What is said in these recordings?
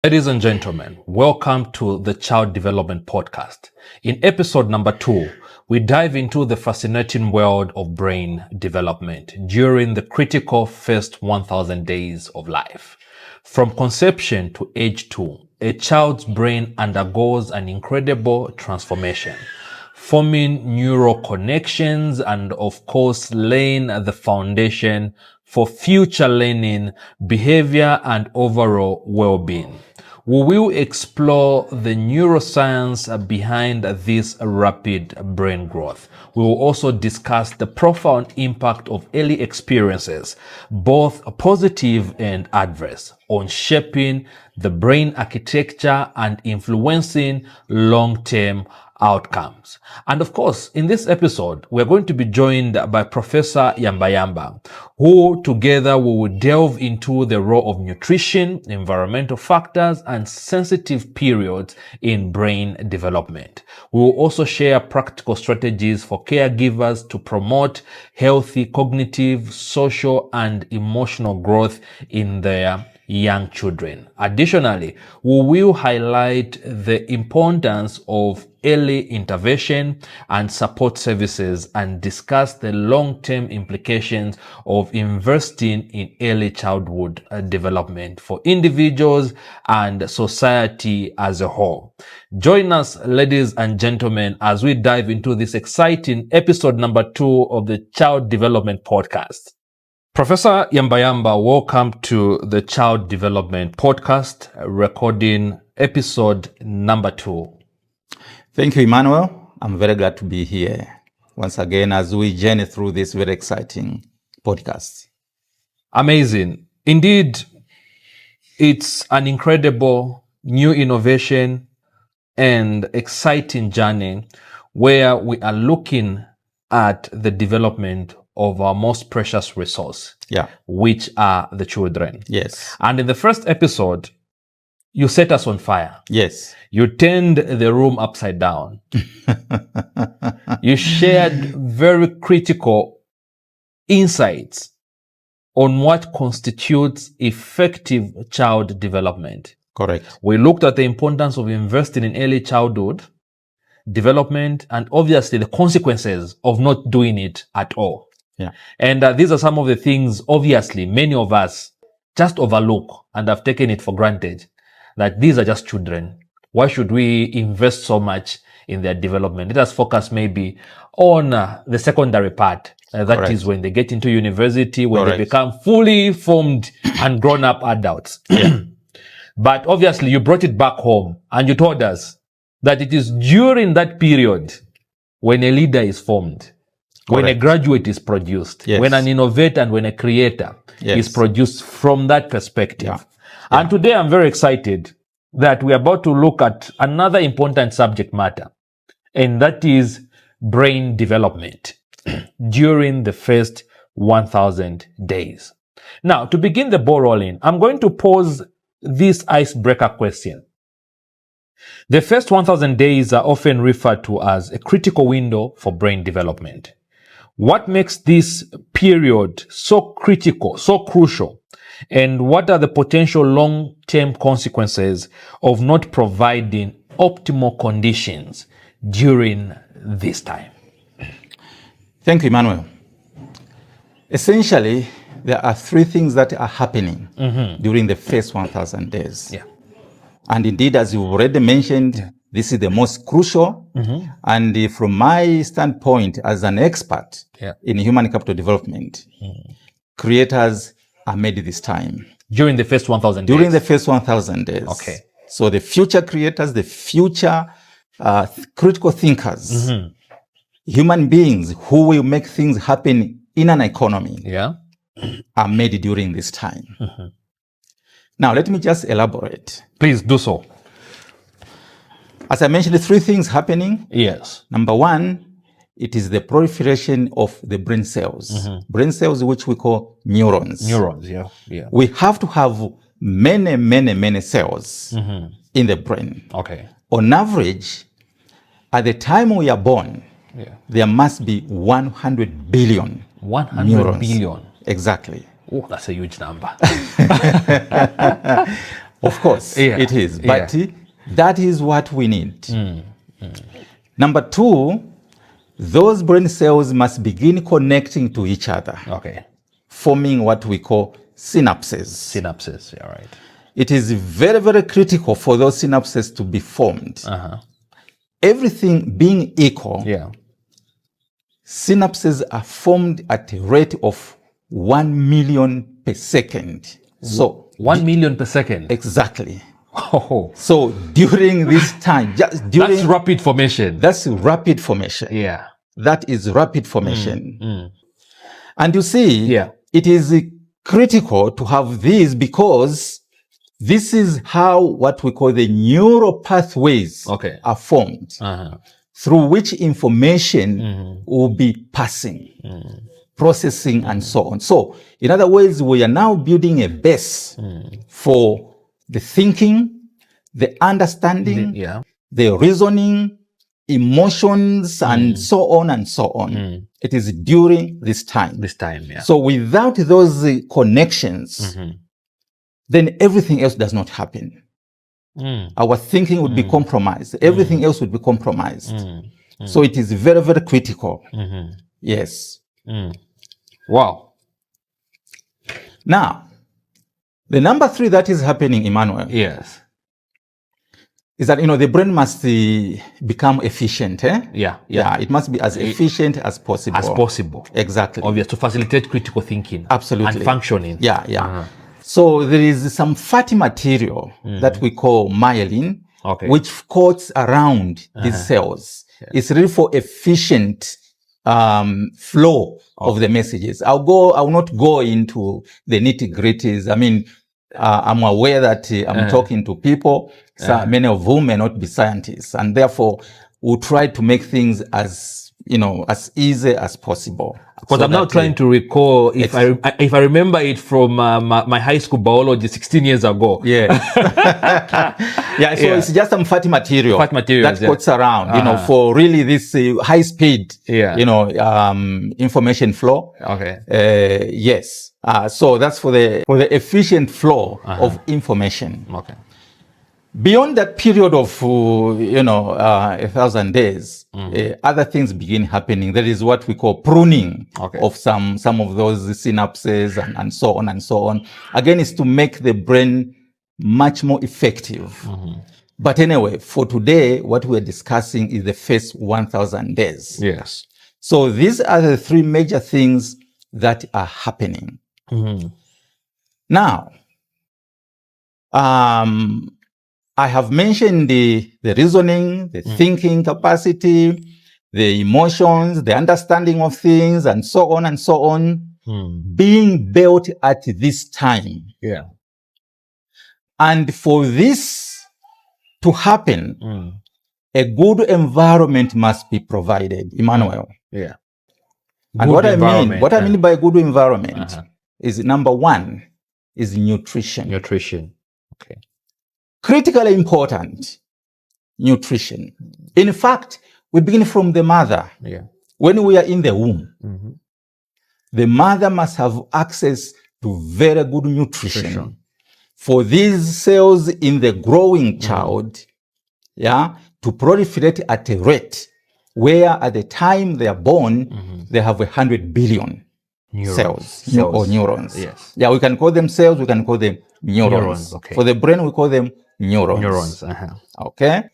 Ladies and gentlemen, welcome to the Child Development Podcast. In episode number 2, we dive into the fascinating world of brain development during the critical first 1,000 days of life. From conception to age 2, a child's brain undergoes an incredible transformation, forming neural connections and, of course, laying the foundation for future learning, behavior, and overall well-being. We will explore the neuroscience behind this rapid brain growth. We will also discuss the profound impact of early experiences, both positive and adverse, on shaping the brain architecture and influencing long-term outcomes. And of course, in this episode, we're going to be joined by Professor Yamba, who together we will delve into the role of nutrition, environmental factors, and sensitive periods in brain development. We will also share practical strategies for caregivers to promote healthy cognitive, social, and emotional growth in their young children. Additionally, we will highlight the importance of early intervention and support services and discuss the long-term implications of investing in early childhood development for individuals and society as a whole. Join us, ladies and gentlemen, as we dive into this exciting episode number 2 of the Child Development Podcast. Professor Yamba, welcome to the Child Development Podcast, recording episode number 2. Thank you, Emmanuel. I'm very glad to be here once again as we journey through this very exciting podcast. Amazing. Indeed, it's an incredible new innovation and exciting journey where we are looking at the development of our most precious resource, which are the children. Yes. And in the first episode, you set us on fire. Yes. You turned the room upside down. You shared very critical insights on what constitutes effective child development. Correct. We looked at the importance of investing in early childhood development and obviously the consequences of not doing it at all. Yeah. And these are some of the things, obviously, many of us just overlook and have taken it for granted that these are just children. Why should we invest so much in their development? Let us focus maybe on the secondary part. That is when they get into university, when they become fully formed and grown-up adults. Yeah. But obviously, you brought it back home and you told us that it is during that period when a leader is formed, when a graduate is produced, when an innovator and when a creator is produced from that perspective. Yeah. And today I'm very excited that we're about to look at another important subject matter, and that is brain development during the first 1,000 days. Now, to begin the ball rolling, I'm going to pose this icebreaker question. The first 1,000 days are often referred to as a critical window for brain development. What makes this period so critical, so crucial? And what are the potential long-term consequences of not providing optimal conditions during this time? Thank you, Emmanuel. Essentially, there are 3 things that are happening during the first 1,000 days. Yeah. And indeed, as you've already mentioned, this is the most crucial. And from my standpoint as an expert in human capital development, creators are made this time. During the first 1,000 days? During the first 1,000 days. Okay. So the future creators, the future critical thinkers, human beings who will make things happen in an economy are made during this time. Now, let me just elaborate. Please do so. As I mentioned, 3 things happening. Yes. Number 1, it is the proliferation of the brain cells. Brain cells, which we call neurons. Neurons, yeah. We have to have many cells in the brain. Okay. On average, at the time we are born, there must be 100 billion 100 neurons. billion. Exactly. Oh, that's a huge number. Of course, it is. But that is what we need. Number two, those brain cells must begin connecting to each other. Okay. Forming what we call synapses. Synapses, yeah, right. It is very, very critical for those synapses to be formed. Everything being equal, synapses are formed at a rate of 1 million per second. So 1 million per second? Exactly. Oh. So during this time, that's rapid formation. That's rapid formation. Yeah. That is rapid formation. And you see, it is critical to have these because this is how what we call the neural pathways are formed, through which information will be passing, processing, and so on. So, in other words, we are now building a base for the thinking, the understanding, the reasoning, emotions, and so on and so on. It is during this time. So without those connections, then everything else does not happen. Our thinking would be compromised. Everything else would be compromised. So it is very, very critical. Yes. Wow. Now, the number three that is happening, Emmanuel, is that, the brain must become efficient. It must be as efficient as possible. As possible. Exactly. Obvious, to facilitate critical thinking. Absolutely. And functioning. So there is some fatty material that we call myelin, which coats around these cells. It's really for efficient flow of the messages. I will not go into the nitty-gritties. I mean, I'm aware that I'm talking to people, many of whom may not be scientists, and therefore we'll try to make things as easy as possible. Because I'm now trying to recall if I remember it from my high school biology 16 years ago. So it's just some fatty material that coats around, for really this high speed, information flow. Yes. So that's for the efficient flow of information. Beyond that period of 1,000 days, other things begin happening. There is what we call pruning of some of those synapses and so on and so on. Again, it's to make the brain much more effective. But anyway, for today, what we're discussing is the first 1,000 days. Yes. So these are the three major things that are happening. Now, I have mentioned the reasoning, the thinking capacity, the emotions, the understanding of things, and so on and so on, being built at this time. And for this to happen, a good environment must be provided, Emmanuel. And what I mean by good environment is, number one, is nutrition. Critically important, nutrition. In fact, we begin from the mother. When we are in the womb, the mother must have access to very good nutrition for these cells in the growing child, to proliferate at a rate where at the time they are born, they have 100 billion cells or neurons. We can call them cells, we can call them neurons. For the brain, we call them neurons. Okay?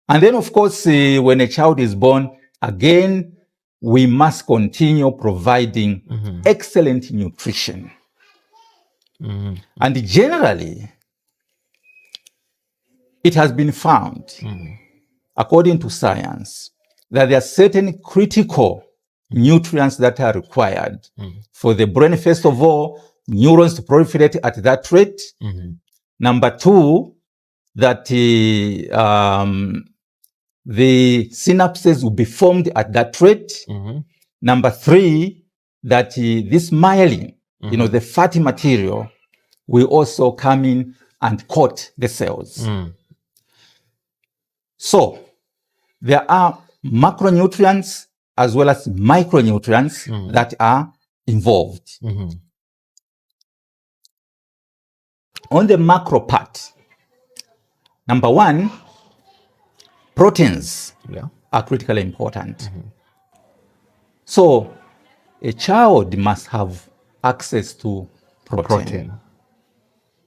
And then, of course, when a child is born, again, we must continue providing excellent nutrition. And generally, it has been found, according to science, that there are certain critical nutrients that are required for the brain. First of all, neurons to proliferate at that rate. Number two, that the synapses will be formed at that rate. Number three, that this myelin, the fatty material, will also come in and coat the cells. So there are macronutrients as well as micronutrients that are involved. On the macro part, Number one, proteins are critically important. So a child must have access to protein.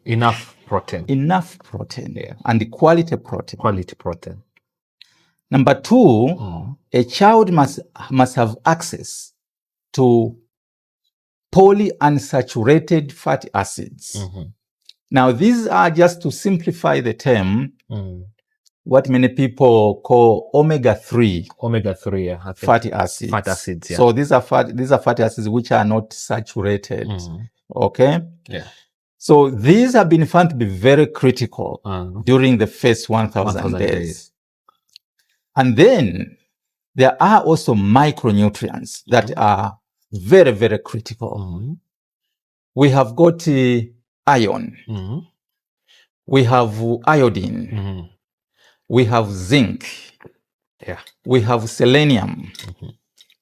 Enough protein. Enough protein, and quality protein. Quality protein. Number two, a child must have access to polyunsaturated fatty acids. Now, these are, just to simplify the term, what many people call omega-3 fatty acids. Fatty acids, So these are fatty acids which are not saturated. Okay? Yeah. So these have been found to be very critical during the first 1,000 days. And then there are also micronutrients that are very, very critical. We have got iron. We have iodine. We have zinc. We have selenium.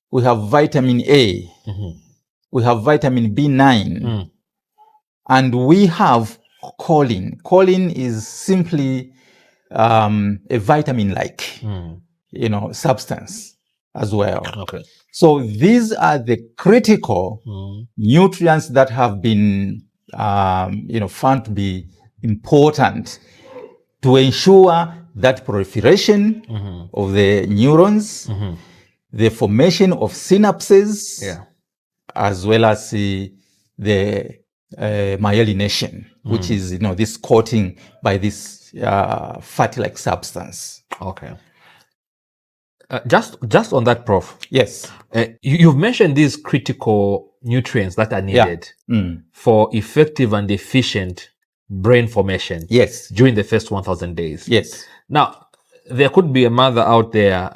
We have vitamin A. We have vitamin B9. And we have choline. Choline is simply a vitamin-like, substance as well. Okay. So these are the critical nutrients that have been, found to be important to ensure that proliferation of the neurons, the formation of synapses, as well as the myelination, which is, this coating by this fat-like substance. Okay. Just on that, Prof. Yes. You've mentioned these critical nutrients that are needed for effective and efficient brain formation. Yes. During the first 1,000 days. Yes. Now, there could be a mother out there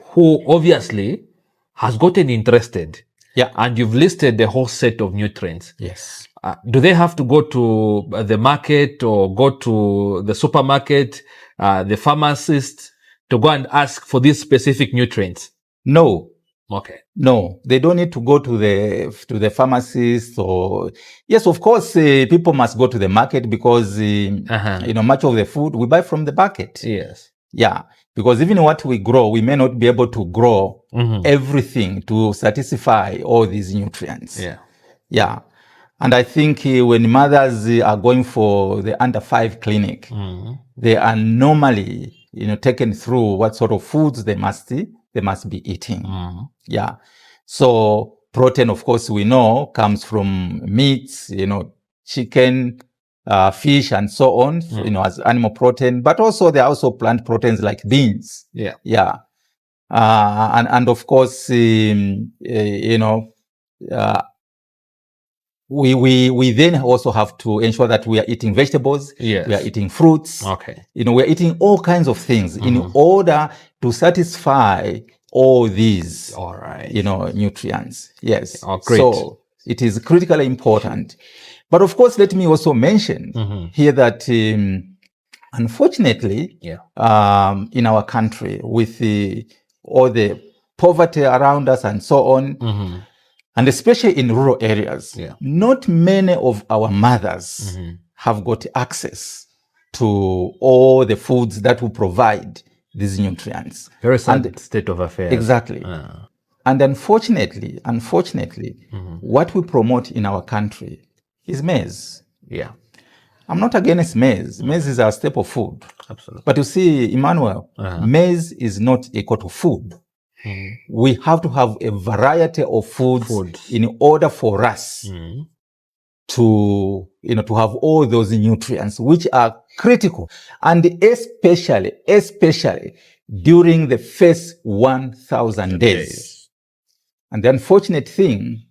who obviously has gotten interested. Yeah. And you've listed the whole set of nutrients. Yes. Do they have to go to the market or go to the supermarket, the pharmacist, to go and ask for these specific nutrients? No. Okay. No, they don't need to go to the pharmacist or... Yes, of course, people must go to the market because, much of the food we buy from the market. Yes. Yeah, because even what we grow, we may not be able to grow everything to satisfy all these nutrients. Yeah. Yeah. And I think when mothers are going for the under 5 clinic, they are normally, taken through what sort of foods they must be eating. Yeah. So protein, of course, we know comes from meats, chicken, fish, and so on, as animal protein, but also there are also plant proteins like beans. Yeah. Yeah. And of course, we then also have to ensure that we are eating vegetables, we are eating fruits, we are eating all kinds of things in order to satisfy all these, nutrients. Yes. Oh, great. So it is critically important. But of course, let me also mention here that unfortunately, in our country, with all the poverty around us and so on, and especially in rural areas, not many of our mothers have got access to all the foods that will provide these nutrients. Very sad state of affairs. Exactly. And unfortunately, what we promote in our country is maize. Yeah. I'm not against maize. Maize is our staple food. Absolutely. But you see, Emmanuel, maize is not equal to food. We have to have a variety of foods in order for us to have all those nutrients which are critical, and especially during the first 1,000 days. And the unfortunate thing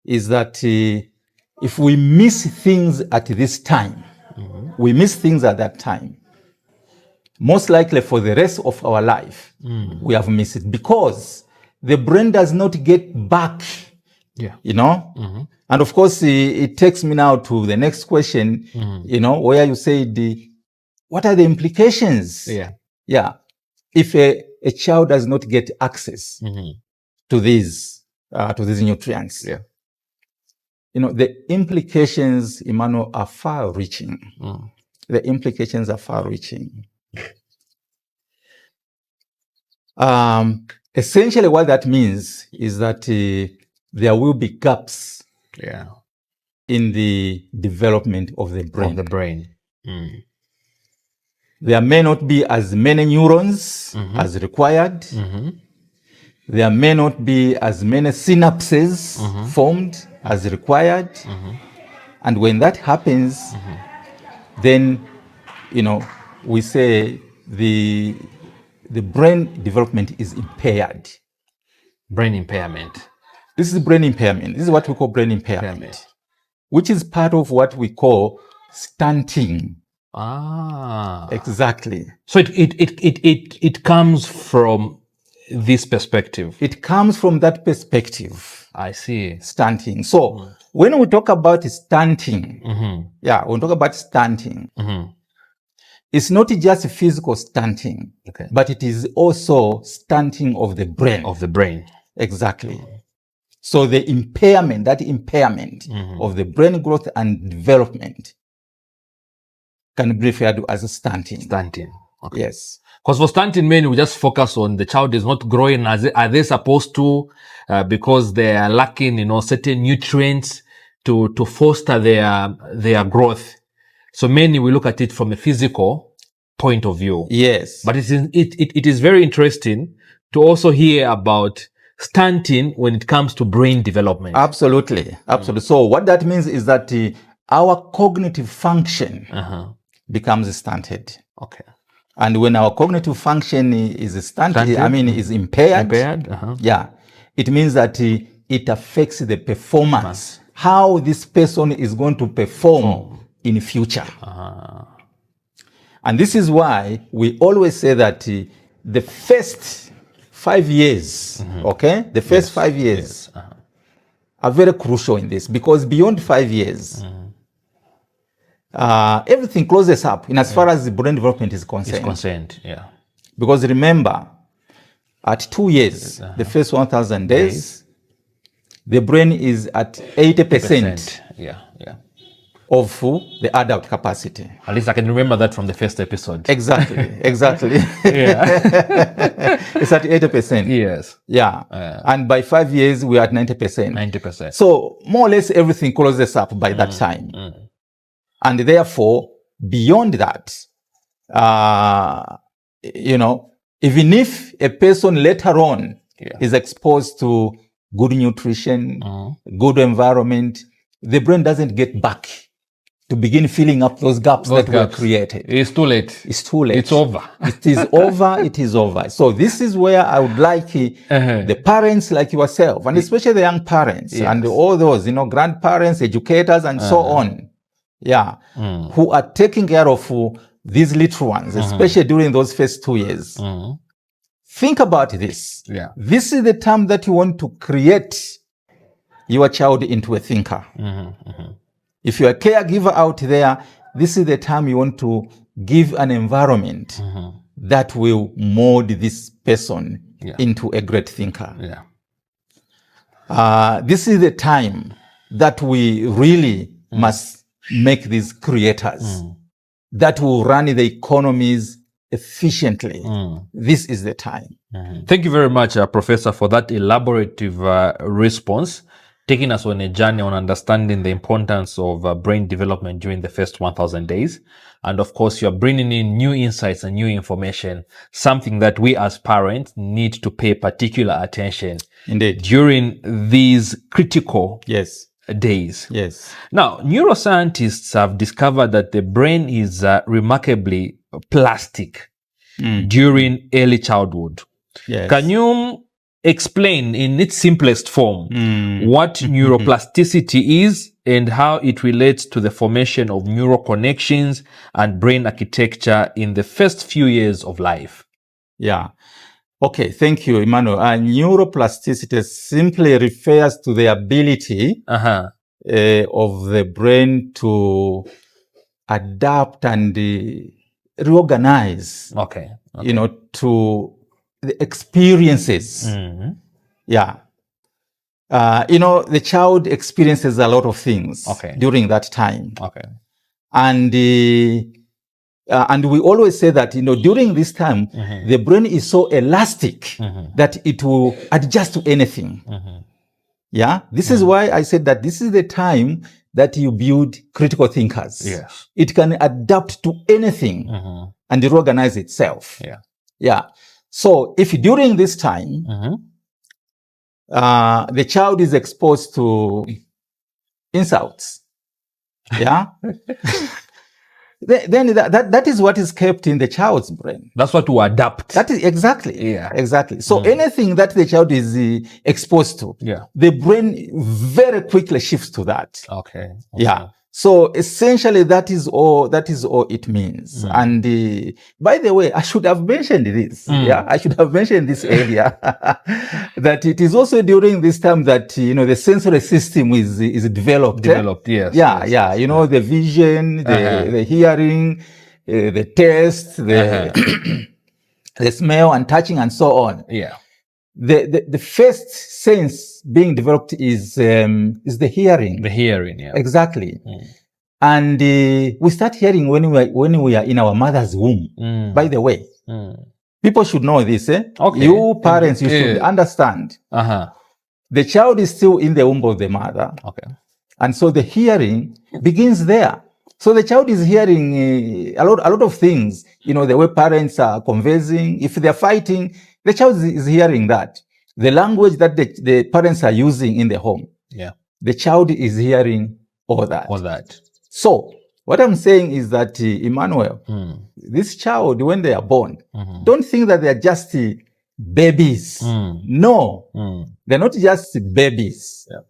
is that if we miss things at this time, we miss things at that time, most likely for the rest of our life, we have missed it because the brain does not get back, And of course, it takes me now to the next question, where you said, what are the implications? Yeah. If a child does not get access to these nutrients, the implications, Emmanuel, are far-reaching. the implications are far-reaching. Essentially, what that means is that there will be gaps in the development of the brain. There may not be as many neurons as required. There may not be as many synapses formed as required. And when that happens, then, we say the brain development is impaired. Brain impairment. This is brain impairment. This is what we call brain impairment, which is part of what we call stunting. Exactly. So it comes from this perspective. It comes from that perspective. I see. Stunting. So when we talk about stunting, when we talk about stunting, it's not just physical stunting, but it is also stunting of the brain. Of the brain. Exactly. So the impairment of the brain growth and development can be referred to as stunting. Stunting. Okay. Yes. Because for stunting, men, we just focus on the child is not growing as are they supposed to, because they are lacking, certain nutrients to foster their growth. So mainly we look at it from a physical point of view. Yes. But it is very interesting to also hear about stunting when it comes to brain development. Absolutely. So what that means is that our cognitive function becomes stunted. Okay. And when our cognitive function is stunted, is impaired. It means that it affects the performance, how this person is going to perform in future. And this is why we always say that the first 5 years, the first 5 years are very crucial in this, because beyond 5 years, everything closes up in as far as the brain development is concerned. Because remember, at 2 years, the first 1,000 days, the brain is at 80%. Of the adult capacity. At least I can remember that from the first episode. Exactly. It's at 80%. Yes. And by 5 years, we are at 90%. 90%. So more or less everything closes up by that time. And therefore, beyond that, even if a person later on is exposed to good nutrition, good environment, the brain doesn't get back to begin filling up those gaps that were created. It's too late. It's over. It is over. So this is where I would like the parents like yourself, and especially the young parents and all those, grandparents, educators, and so on, who are taking care of these little ones, especially during those first 2 years. Think about this. This is the time that you want to create your child into a thinker. If you're a caregiver out there, this is the time you want to give an environment that will mold this person into a great thinker. This is the time that we really must make these creators that will run the economies efficiently. This is the time. Thank you very much, Professor, for that elaborative response, taking us on a journey on understanding the importance of brain development during the first 1,000 days. And of course, you're bringing in new insights and new information, something that we as parents need to pay particular attention during these critical days. Now, neuroscientists have discovered that the brain is remarkably plastic during early childhood. Can you explain in its simplest form what neuroplasticity is and how it relates to the formation of neural connections and brain architecture in the first few years of life? Okay, thank you, Emmanuel. Neuroplasticity simply refers to the ability of the brain to adapt and reorganize, to the experiences. The child experiences a lot of things during that time. And And we always say that, during this time, the brain is so elastic that it will adjust to anything. Yeah, this is why I said that this is the time that you build critical thinkers. Yes. It can adapt to anything and reorganize itself. Yeah. So if during this time, the child is exposed to insults, yeah, then that is what is kept in the child's brain. That's what to adapt. That is exactly. Yeah. Exactly. So anything that the child is exposed to, the brain very quickly shifts to that. Okay. Yeah. So essentially, that is all it means. And by the way, I should have mentioned this. Yeah, I should have mentioned this earlier. That it is also during this time that the sensory system is developed. Developed, yes. Yeah, yes. Yeah. The vision, the hearing, the taste, the the smell and touching and so on. Yeah. The first sense being developed is the hearing. The hearing, yeah. Exactly. And we start hearing when we are in our mother's womb. By the way, people should know this. Okay. You parents, you should understand. The child is still in the womb of the mother. Okay. And so the hearing begins there. So the child is hearing a lot of things. The way parents are conversing. If they're fighting, the child is hearing that. The language that the parents are using in the home. Yeah. The child is hearing all that. All that. So what I'm saying is that, Emmanuel, this child, when they are born, don't think that they are just babies. No, they're not just babies. Yeah.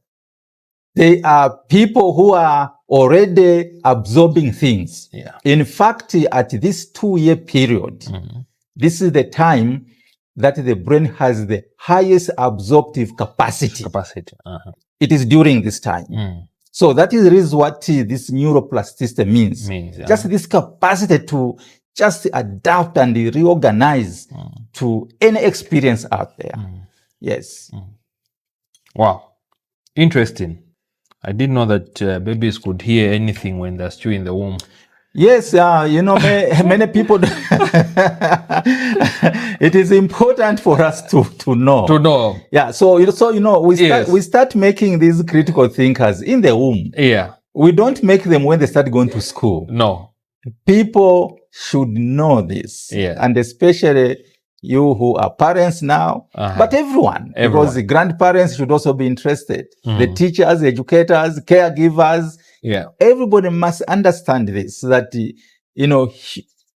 They are people who are already absorbing things. Yeah. In fact, at this 2-year period, this is the time that the brain has the highest absorptive capacity. It is during this time. So that is what this neuroplasticity means. Just this capacity to just adapt and reorganize to any experience out there. Yes. Wow. Interesting. I didn't know that babies could hear anything when they're still in the womb. Yes, many people. It is important for us to know. To know. Yeah. So we start making these critical thinkers in the womb. Yeah. We don't make them when they start going to school. No. People should know this. Yeah. And especially you who are parents now, but everyone, because the grandparents should also be interested. The teachers, the educators, caregivers. Yeah. Everybody must understand this, that,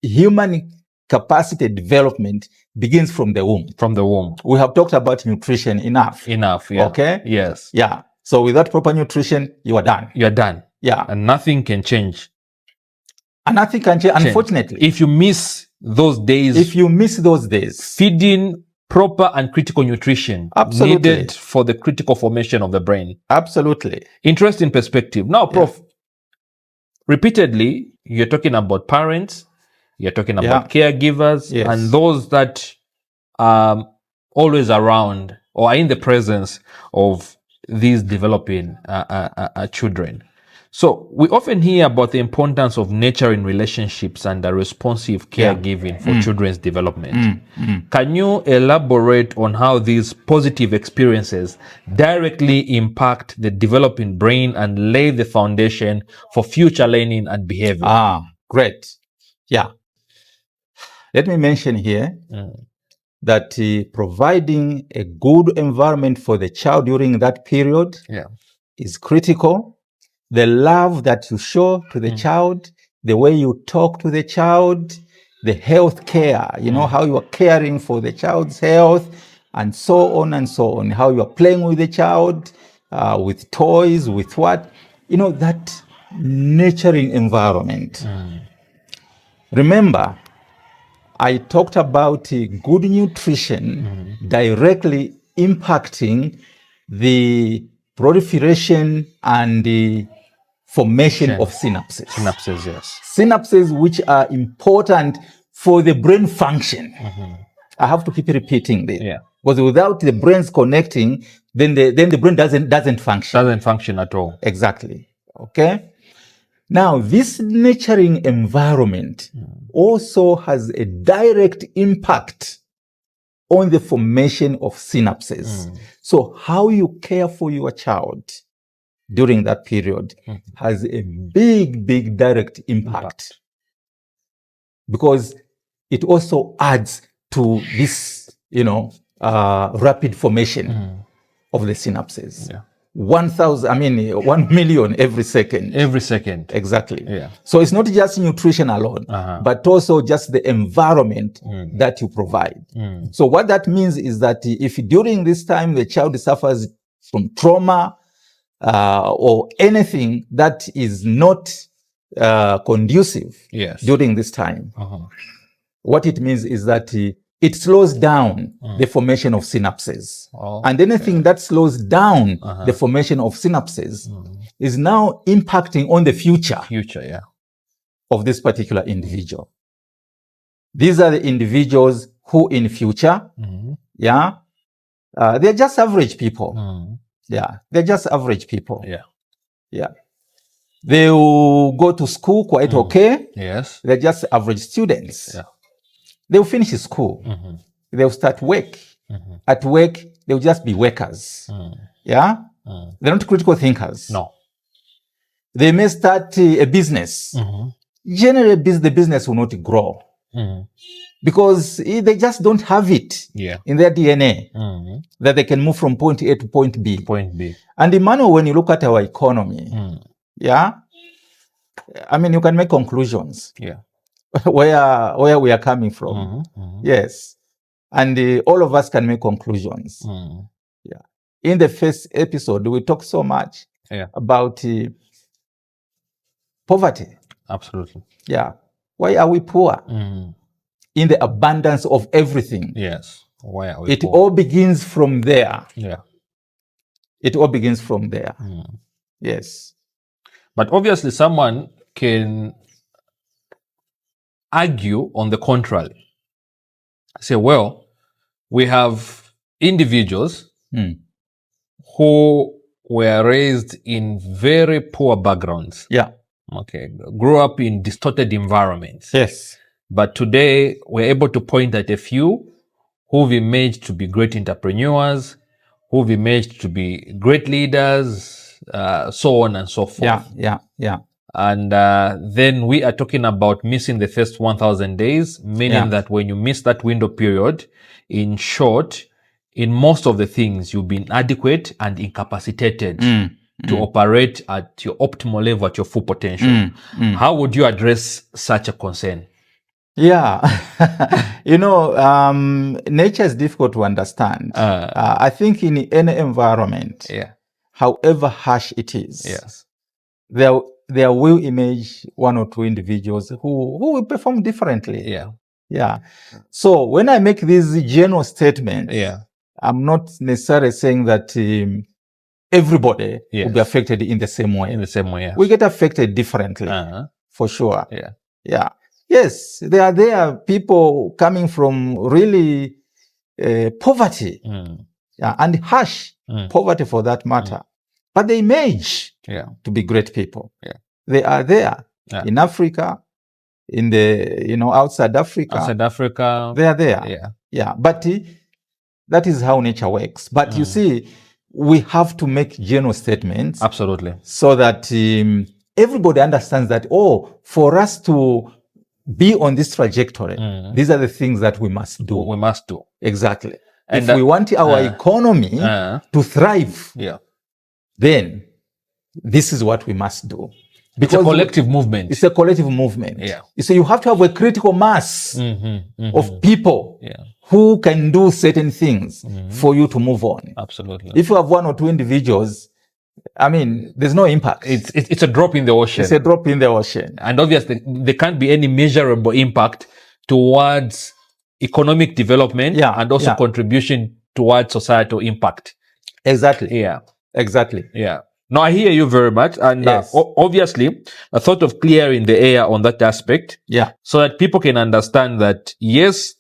human capacity development begins from the womb. From the womb. We have talked about nutrition enough. Enough, yeah. Okay? Yes. Yeah. So without proper nutrition, you are done. You are done. Yeah. And nothing can change. And nothing can change, unfortunately. If you miss those days. Feeding proper and critical nutrition needed for the critical formation of the brain. Absolutely. Interesting perspective. Now, Prof, repeatedly, you're talking about parents, you're talking about caregivers, and those that are always around or are in the presence of these developing children. So we often hear about the importance of nurturing relationships and a responsive caregiving for children's development. Can you elaborate on how these positive experiences directly impact the developing brain and lay the foundation for future learning and behavior? Great. Yeah. Let me mention here that providing a good environment for the child during that period is critical. The love that you show to the child, the way you talk to the child, the health care, how you are caring for the child's health, and so on and so on, how you are playing with the child, with toys, with what, that nurturing environment. Remember, I talked about good nutrition directly impacting the proliferation and the formation of synapses. Synapses, yes. Synapses which are important for the brain function. I have to keep repeating this. Yeah. Because without the brains connecting, then the brain doesn't function. Doesn't function at all. Exactly. Okay. Now, this nurturing environment also has a direct impact on the formation of synapses. So how you care for your child during that period has a big, big direct impact. Because it also adds to this, rapid formation of the synapses. Yeah. 1 million every second. Every second. Exactly. Yeah. So it's not just nutrition alone, but also just the environment that you provide. So what that means is that if during this time the child suffers from trauma or anything that is not conducive during this time, what it means is that it slows down the formation of synapses. And anything that slows down the formation of synapses is now impacting on the future of this particular individual. These are the individuals who in future, they're just average people. They're just average people. They will go to school quite okay. Yes. They're just average students. They'll finish school. They'll start work. At work, they'll just be workers. They're not critical thinkers. No. They may start a business. Generally, the business will not grow because they just don't have it in their DNA that they can move from point A to point B. And Emmanuel, when you look at our economy, you can make conclusions. Where we are coming from. Yes. And all of us can make conclusions. In the first episode, we talked so much about poverty. Absolutely. Why are we poor? In the abundance of everything. Yes. Why are we It poor? all begins from there. It all begins from there. Yes. But obviously someone can argue on the contrary. Say, well, we have individuals who were raised in very poor backgrounds. Grew up in distorted environments. Yes. But today we're able to point at a few who've emerged to be great entrepreneurs, who've emerged to be great leaders, so on and so forth. And then we are talking about missing the first 1,000 days, meaning that when you miss that window period, in short, in most of the things, you've been inadequate and incapacitated to operate at your optimal level, at your full potential. How would you address such a concern? Nature is difficult to understand. I think in any environment, however harsh it is, there will emerge one or two individuals who will perform differently. So when I make these general statements, I'm not necessarily saying that everybody will be affected in the same way. We get affected differently, for sure. Yes, there are people coming from really poverty, and harsh poverty for that matter. But they emerge to be great people. They are there in Africa, in the, outside Africa. They are there. But that is how nature works. But you see, we have to make general statements. Absolutely. So that everybody understands that, for us to be on this trajectory, these are the things that we must do. We must do. Exactly. And if we want our economy to thrive, then this is what we must do. Because it's a collective movement. It's a collective movement. So you have to have a critical mass of people who can do certain things for you to move on. Absolutely. If you have one or two individuals, there's no impact. It's a drop in the ocean. It's a drop in the ocean. And obviously, there can't be any measurable impact towards economic development and also contribution towards societal impact. Exactly. Exactly. No, I hear you very much. And obviously, I thought of clearing the air on that aspect. So that people can understand that, yes,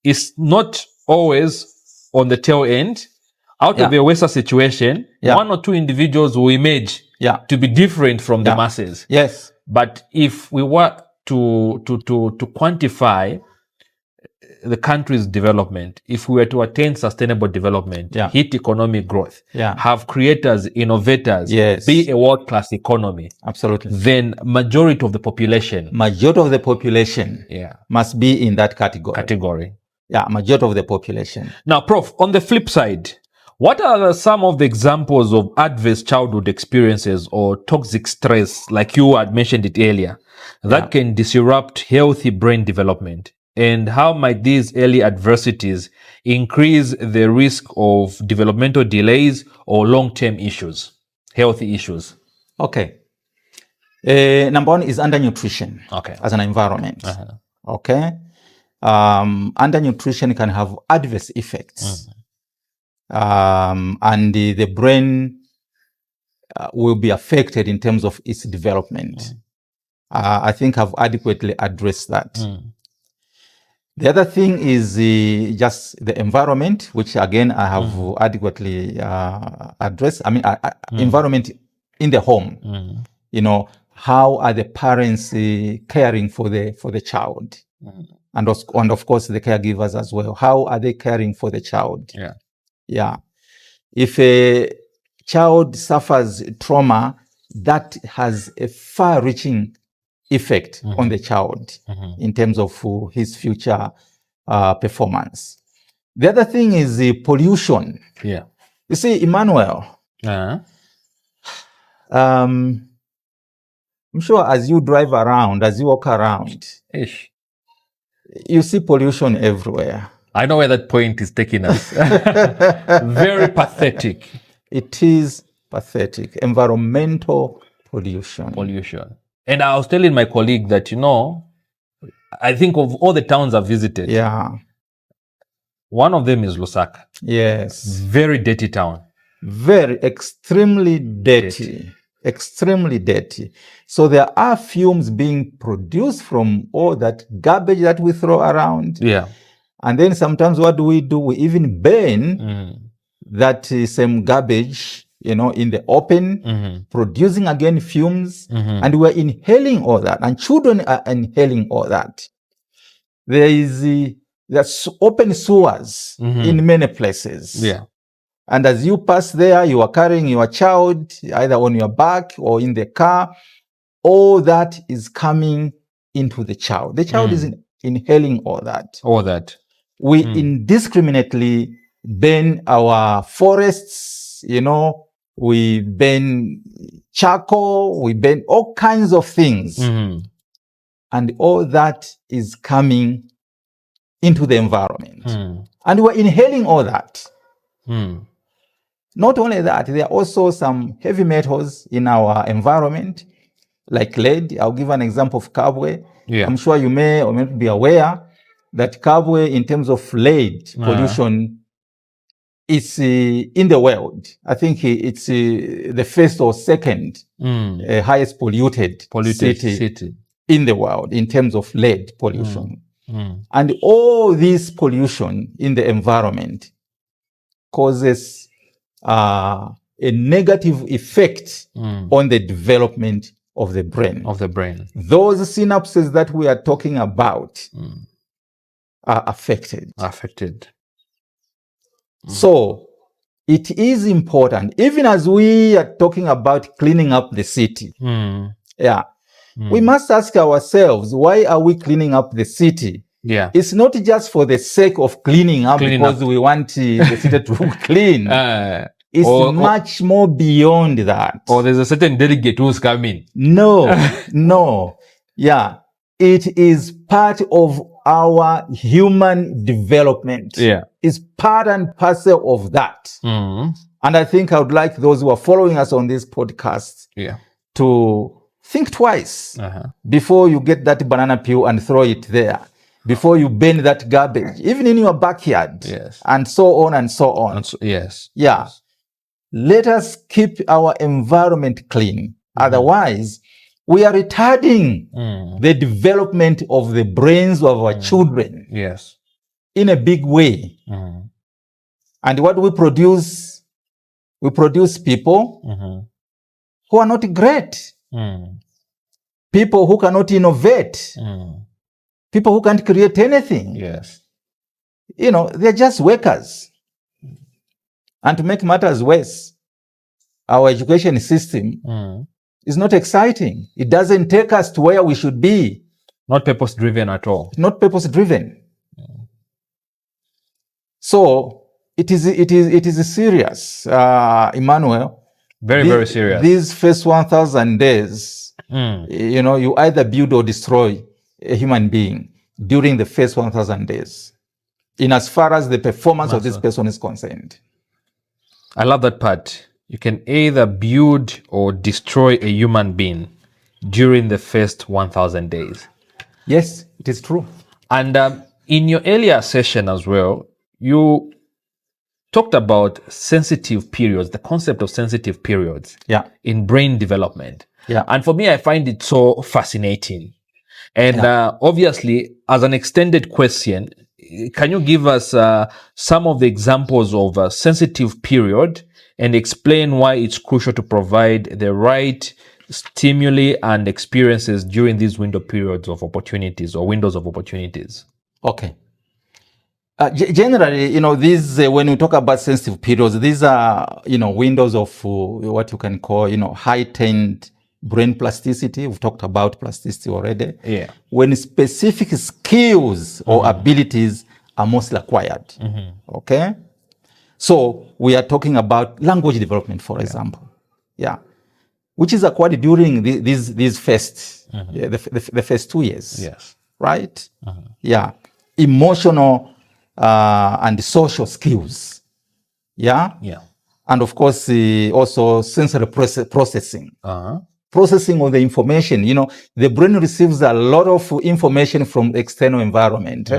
it's not always on the tail end, out of a Western situation, one or two individuals will emerge to be different from the masses. Yes. But if we were to quantify the country's development, if we were to attain sustainable development, hit economic growth, have creators, innovators, be a world-class economy, absolutely, then majority of the population must be in that category. Yeah, majority of the population. Now, Prof, on the flip side, what are some of the examples of adverse childhood experiences or toxic stress, like you had mentioned it earlier, that can disrupt healthy brain development? And how might these early adversities increase the risk of developmental delays or long-term issues, healthy issues? Okay. Number one is undernutrition as an environment. Okay. Undernutrition can have adverse effects. And the brain will be affected in terms of its development. I think I've adequately addressed that. The other thing is just the environment, which again I have adequately addressed. I mean, environment in the home. You know, how are the parents caring for the child, and of course the caregivers as well. How are they caring for the child? Yeah. If a child suffers trauma, that has a far-reaching effect on the child in terms of his future performance. The other thing is the pollution. You see, Emmanuel, I'm sure as you drive around, as you walk around, you see pollution everywhere. I know where that point is taking us. Very pathetic. It is pathetic. Environmental pollution. And I was telling my colleague that, you know, I think of all the towns I've visited, one of them is Lusaka. Yes. Very dirty town. Very, extremely dirty. Extremely dirty. So there are fumes being produced from all that garbage that we throw around. And then sometimes what do? We even burn that same garbage, you know, in the open, producing again fumes, and we're inhaling all that, and children are inhaling all that. There is there's open sewers in many places. And as you pass there, you are carrying your child either on your back or in the car. All that is coming into the child. The child is inhaling all that. We indiscriminately burn our forests, you know, we burn charcoal, we burn all kinds of things. And all that is coming into the environment. And we're inhaling all that. Not only that, there are also some heavy metals in our environment, like lead. I'll give an example of Kabwe. I'm sure you may or may not be aware that Kabwe, in terms of lead pollution, is in the world. I think it's the first or second highest polluted city in the world in terms of lead pollution. And all this pollution in the environment causes a negative effect on the development of the brain. Those synapses that we are talking about are affected. So it is important, even as we are talking about cleaning up the city. We must ask ourselves, why are we cleaning up the city? It's not just for the sake of cleaning up because we want the city to clean. It's much more beyond that. Or there's a certain delegate who's coming. No. It is part of our human development. It's part and parcel of that. And I think I would like those who are following us on this podcast to think twice before you get that banana peel and throw it there, before you burn that garbage, even in your backyard, and so on and so on. Let us keep our environment clean. Otherwise, we are retarding the development of the brains of our children in a big way. And what we produce We produce people who are not great. People who cannot innovate. People who can't create anything. Yes. They're just workers. And to make matters worse, our education system is not exciting. It doesn't take us to where we should be. Not purpose-driven at all. Not purpose-driven. So it is serious, Emmanuel. Very serious. These first 1,000 days, you either build or destroy a human being during the first 1,000 days, in as far as the performance of this person is concerned. I love that part. You can either build or destroy a human being during the first 1,000 days. Yes, it is true. And in your earlier session as well, you talked about sensitive periods, the concept of sensitive periods in brain development. Yeah. And for me, I find it so fascinating. And obviously, as an extended question, can you give us some of the examples of a sensitive period and explain why it's crucial to provide the right stimuli and experiences during these window periods of opportunities or windows of opportunities? Okay. Generally, these, when we talk about sensitive periods, these are, windows of what you can call, heightened brain plasticity. We've talked about plasticity already. Yeah. When specific skills or abilities are mostly acquired. Okay. So we are talking about language development, for example. Yeah. Which is acquired during these first, the first 2 years. Yes. Right? Yeah. Emotional and social skills. Yeah. Yeah. And of course, also sensory processing. Processing of the information. The brain receives a lot of information from the external environment.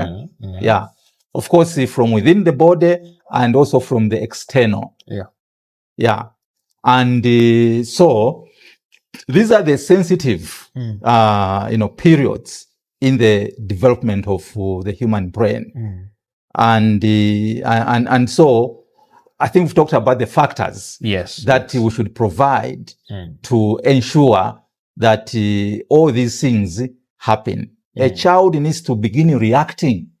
Yeah. Of course, from within the body and also from the external. Yeah. Yeah. And so these are the sensitive, periods in the development of the human brain. And so I think we've talked about the factors that we should provide to ensure that all these things happen. A child needs to begin reacting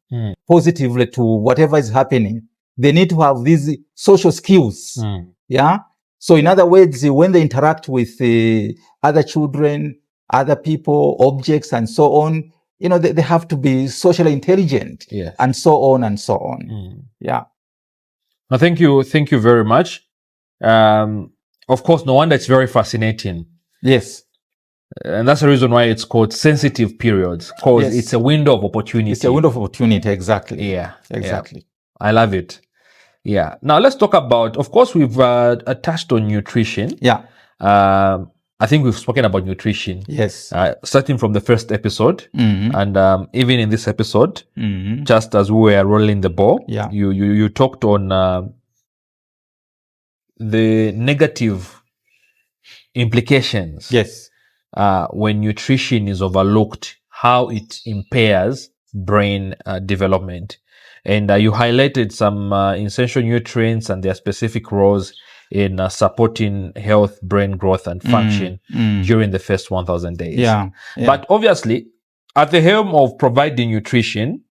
positively to whatever is happening. They need to have these social skills. Yeah. So in other words, when they interact with other children, other people, objects, and so on, they have to be socially intelligent, and so on and so on. Yeah. Well, thank you very much. Of course, no wonder it's very fascinating. Yes. And that's the reason why it's called sensitive periods, because it's a window of opportunity. It's a window of opportunity, exactly. Yeah. Exactly. Yeah. I love it. Yeah. Now let's talk about, of course, we've touched on nutrition. Yeah. I think we've spoken about nutrition. Yes. Starting from the first episode, and even in this episode, just as we were rolling the ball, you talked on the negative implications. Yes. When nutrition is overlooked, how it impairs brain development. And you highlighted some essential nutrients and their specific roles in supporting health, brain growth, and function during the first 1,000 days. Yeah. But obviously, at the helm of providing nutrition,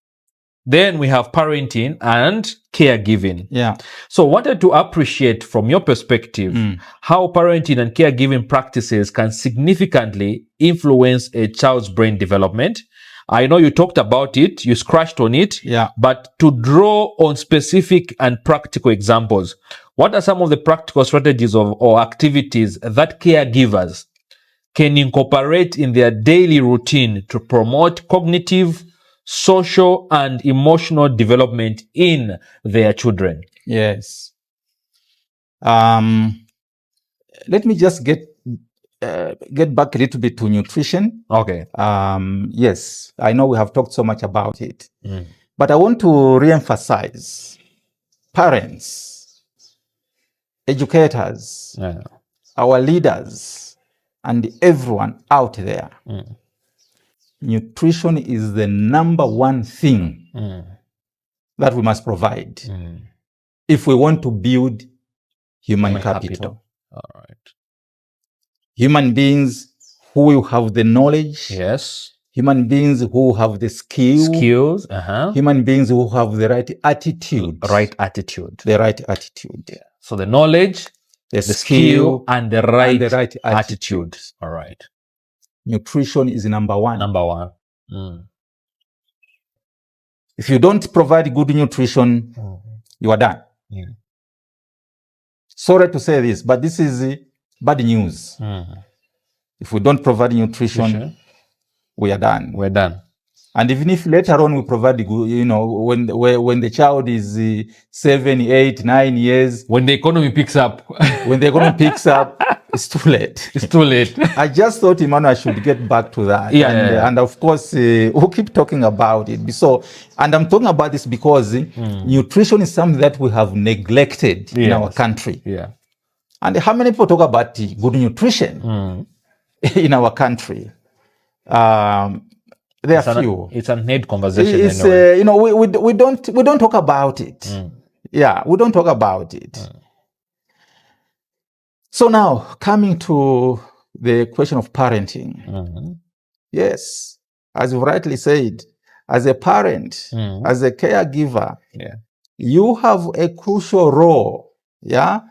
then we have parenting and caregiving. Yeah. So I wanted to appreciate from your perspective how parenting and caregiving practices can significantly influence a child's brain development. I know you talked about it, you scratched on it, but to draw on specific and practical examples, what are some of the practical strategies or activities that caregivers can incorporate in their daily routine to promote cognitive, social, and emotional development in their children? Yes. Let me just get back a little bit to nutrition. Okay. Yes, I know we have talked so much about it, but I want to re-emphasize parents, educators, our leaders, and everyone out there. Nutrition is the number one thing that we must provide if we want to build human capital. All right. Human beings who will have the knowledge. Yes. Human beings who have the skills. Human beings who have the right attitude. The right attitude. Yeah. So the knowledge, the skill, and the right attitude. All right. Nutrition is number one. Mm. If you don't provide good nutrition, you are done. Sorry to say this, but this is bad news. If we don't provide nutrition, we are done. We're done. And even if later on we provide, when the child is 7, 8, 9 years, when the economy picks up, it's too late. It's too late. I just thought, Emmanuel, I should get back to that. And of course, we'll keep talking about it. And I'm talking about this because nutrition is something that we have neglected in our country. Yeah. And how many people talk about good nutrition in our country? There are few. It's a need conversation. We don't talk about it. Yeah, we don't talk about it. So now, coming to the question of parenting. Yes, as you rightly said, as a parent, as a caregiver, you have a crucial role. Yeah,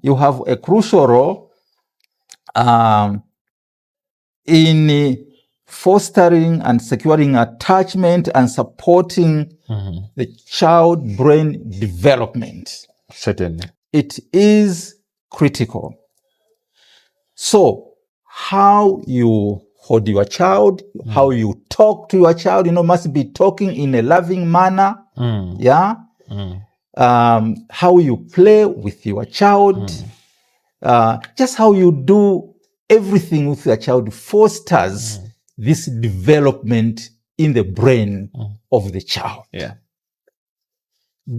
you have a crucial role in fostering and securing attachment and supporting the child brain development. Certainly. It is critical. So, how you hold your child, how you talk to your child, must be talking in a loving manner. Yeah. How you play with your child, just how you do everything with your child fosters this development in the brain of the child. Yeah.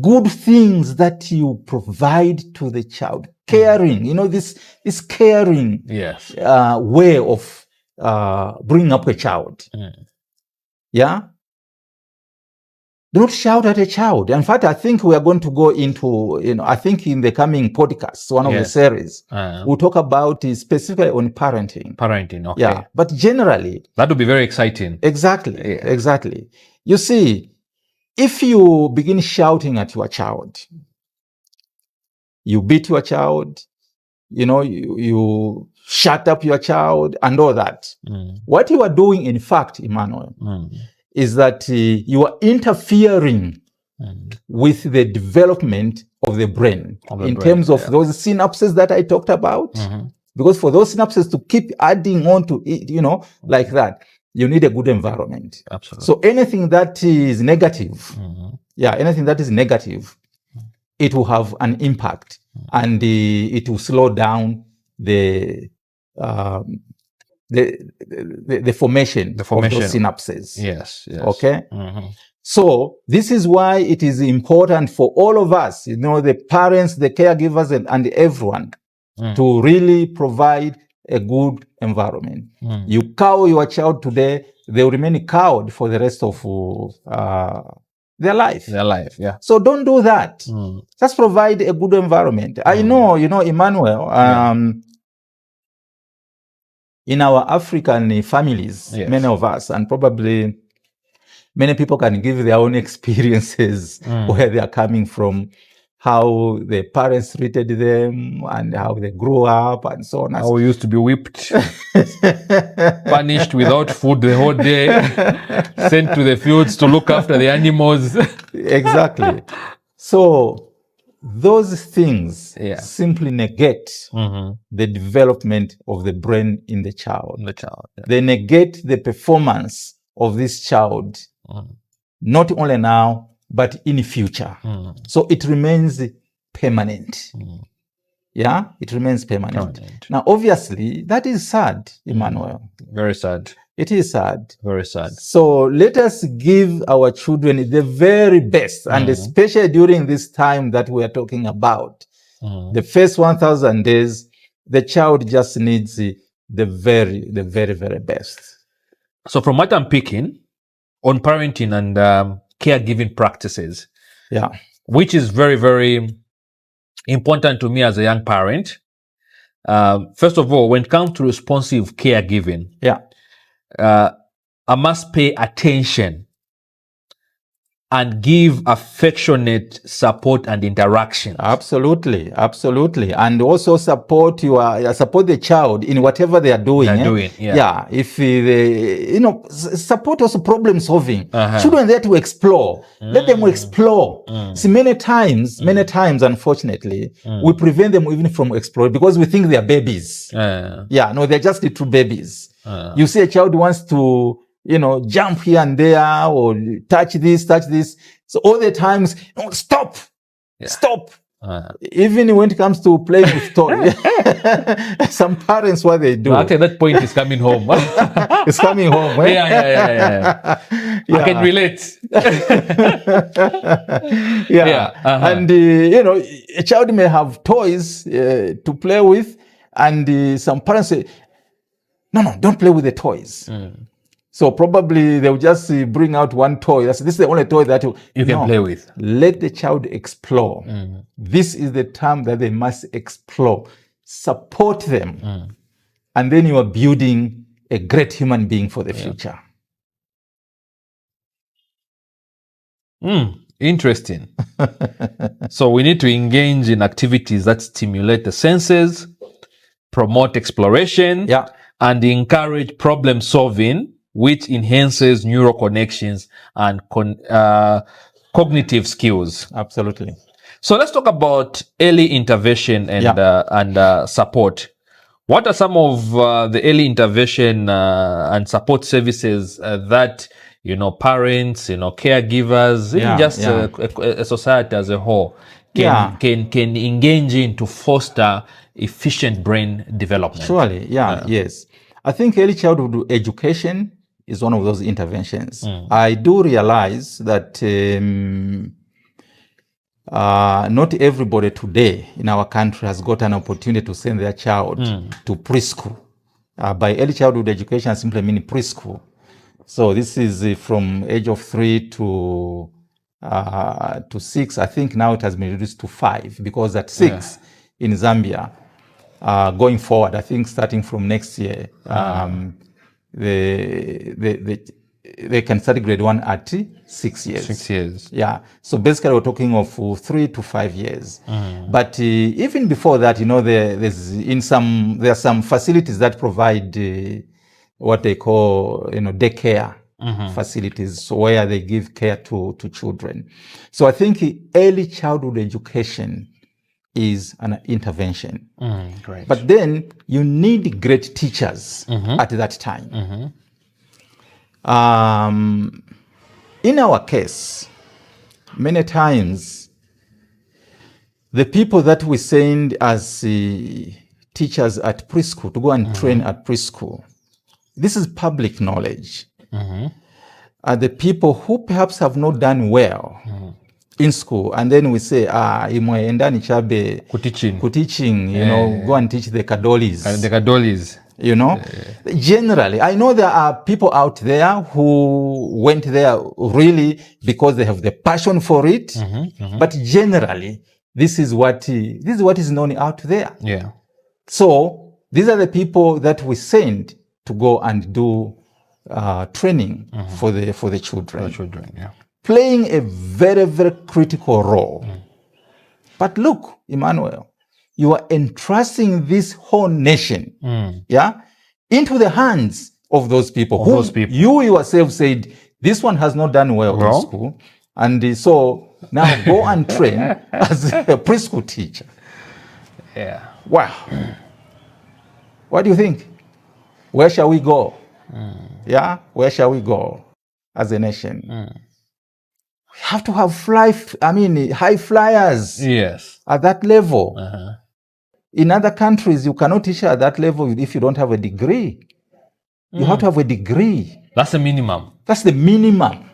Good things that you provide to the child, caring, this caring way of bringing up a child. Yeah. Do not shout at a child. In fact, I think we are going to go into, I think in the coming podcasts, one of the series, we'll talk about specifically on parenting. Parenting, okay. Yeah, but generally. That would be very exciting. Exactly, exactly. You see, if you begin shouting at your child, you beat your child, you shut up your child and all that. What you are doing, in fact, Emmanuel, is that you are interfering with the development of the brain in terms of those synapses that I talked about. Because for those synapses to keep adding on to it, like that, you need a good environment. Absolutely. So anything that is negative, anything that is negative, it will have an impact and it will slow down the formation of those synapses. Yes. Okay. So this is why it is important for all of us, the parents, the caregivers, and everyone to really provide a good environment. You cow your child today, they will remain cowed for the rest of their life. Yeah. So don't do that. Just provide a good environment. I know, Emmanuel, in our African families, many of us, and probably many people can give their own experiences where they are coming from, how the parents treated them and how they grew up and so on. How we used to be whipped, punished without food the whole day, sent to the fields to look after the animals. Exactly. So those things simply negate the development of the brain in the child. They negate the performance of this child, not only now, but in the future. So it remains permanent. Yeah, it remains permanent. Now, obviously, that is sad, Emmanuel. Very sad. It is sad. Very sad. So let us give our children the very best, and especially during this time that we are talking about, the first 1,000 days, the child just needs the very, very best. So from what I'm picking on parenting and caregiving practices, which is very, very important to me as a young parent. First of all, when it comes to responsive caregiving, I must pay attention and give affectionate support and interaction. Absolutely. And also support the child in whatever they are doing. If they, support also problem solving. Children are there to explore. Let them explore. See, many times, unfortunately, we prevent them even from exploring because we think they are babies. No, they're just little babies. You see a child wants to, jump here and there or touch this. So all the times, stop. Even when it comes to playing with toys, some parents, what they do. Actually, that point is coming home. It's coming home. Eh? Yeah. I can relate. And, a child may have toys to play with, and some parents say, no, don't play with the toys. So probably they'll just bring out one toy. This is the only toy that you can play with. Let the child explore. This is the time that they must explore. Support them. And then you are building a great human being for the future. Interesting. So we need to engage in activities that stimulate the senses, promote exploration, and encourage problem solving, which enhances neural connections and cognitive skills. Absolutely. So let's talk about early intervention and support. What are some of the early intervention and support services that parents, caregivers, even just a society as a whole can engage in to foster efficient brain development? Surely, yes. I think early childhood education is one of those interventions. I do realize that not everybody today in our country has got an opportunity to send their child to preschool. By early childhood education, I simply mean preschool. So this is from age of 3 to 6. I think now it has been reduced to 5 because at 6 in Zambia, going forward, I think starting from next year, they can study grade 1 at 6 years. 6 years. Yeah. So basically, we're talking of 3 to 5 years. But even before that, there are some facilities that provide what they call, daycare facilities, so where they give care to children. So I think early childhood education is an intervention. Great. But then you need great teachers at that time. In our case, many times, the people that we send as teachers at preschool to go and train at preschool, this is public knowledge. Are the people who perhaps have not done well in school, and then we say, imweenda nichabe kuteaching, go and teach the kadolis. Generally, I know there are people out there who went there really because they have the passion for it. But generally, this is what is known out there. So these are the people that we send to go and do training for the children. Playing a very, very critical role. But look, Emmanuel, you are entrusting this whole nation, into the hands of those people. You yourself said, this one has not done well in school. And so now go and train as a preschool teacher. Wow. What do you think? Where shall we go? Where shall we go as a nation? We have to have high flyers at that level. In other countries, you cannot teach at that level if you don't have a degree. You have to have a degree. That's the minimum. That's the minimum.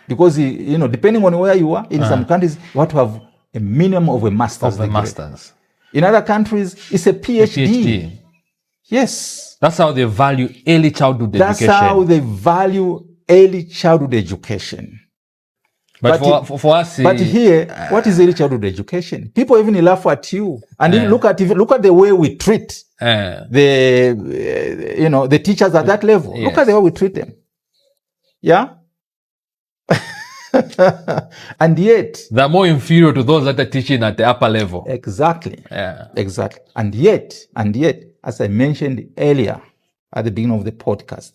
Because, depending on where you are, in some countries, you have to have a minimum of a master's degree. In other countries, it's a PhD. Yes. That's how they value early childhood education. That's how they value early childhood education. But for us, but here, what is early childhood education? People even laugh at you, and look at the way we treat the teachers at that level. Yes. Look at the way we treat them. Yeah. And yet they're more inferior to those that are teaching at the upper level. Exactly. Yeah. Exactly. And yet, as I mentioned earlier at the beginning of the podcast,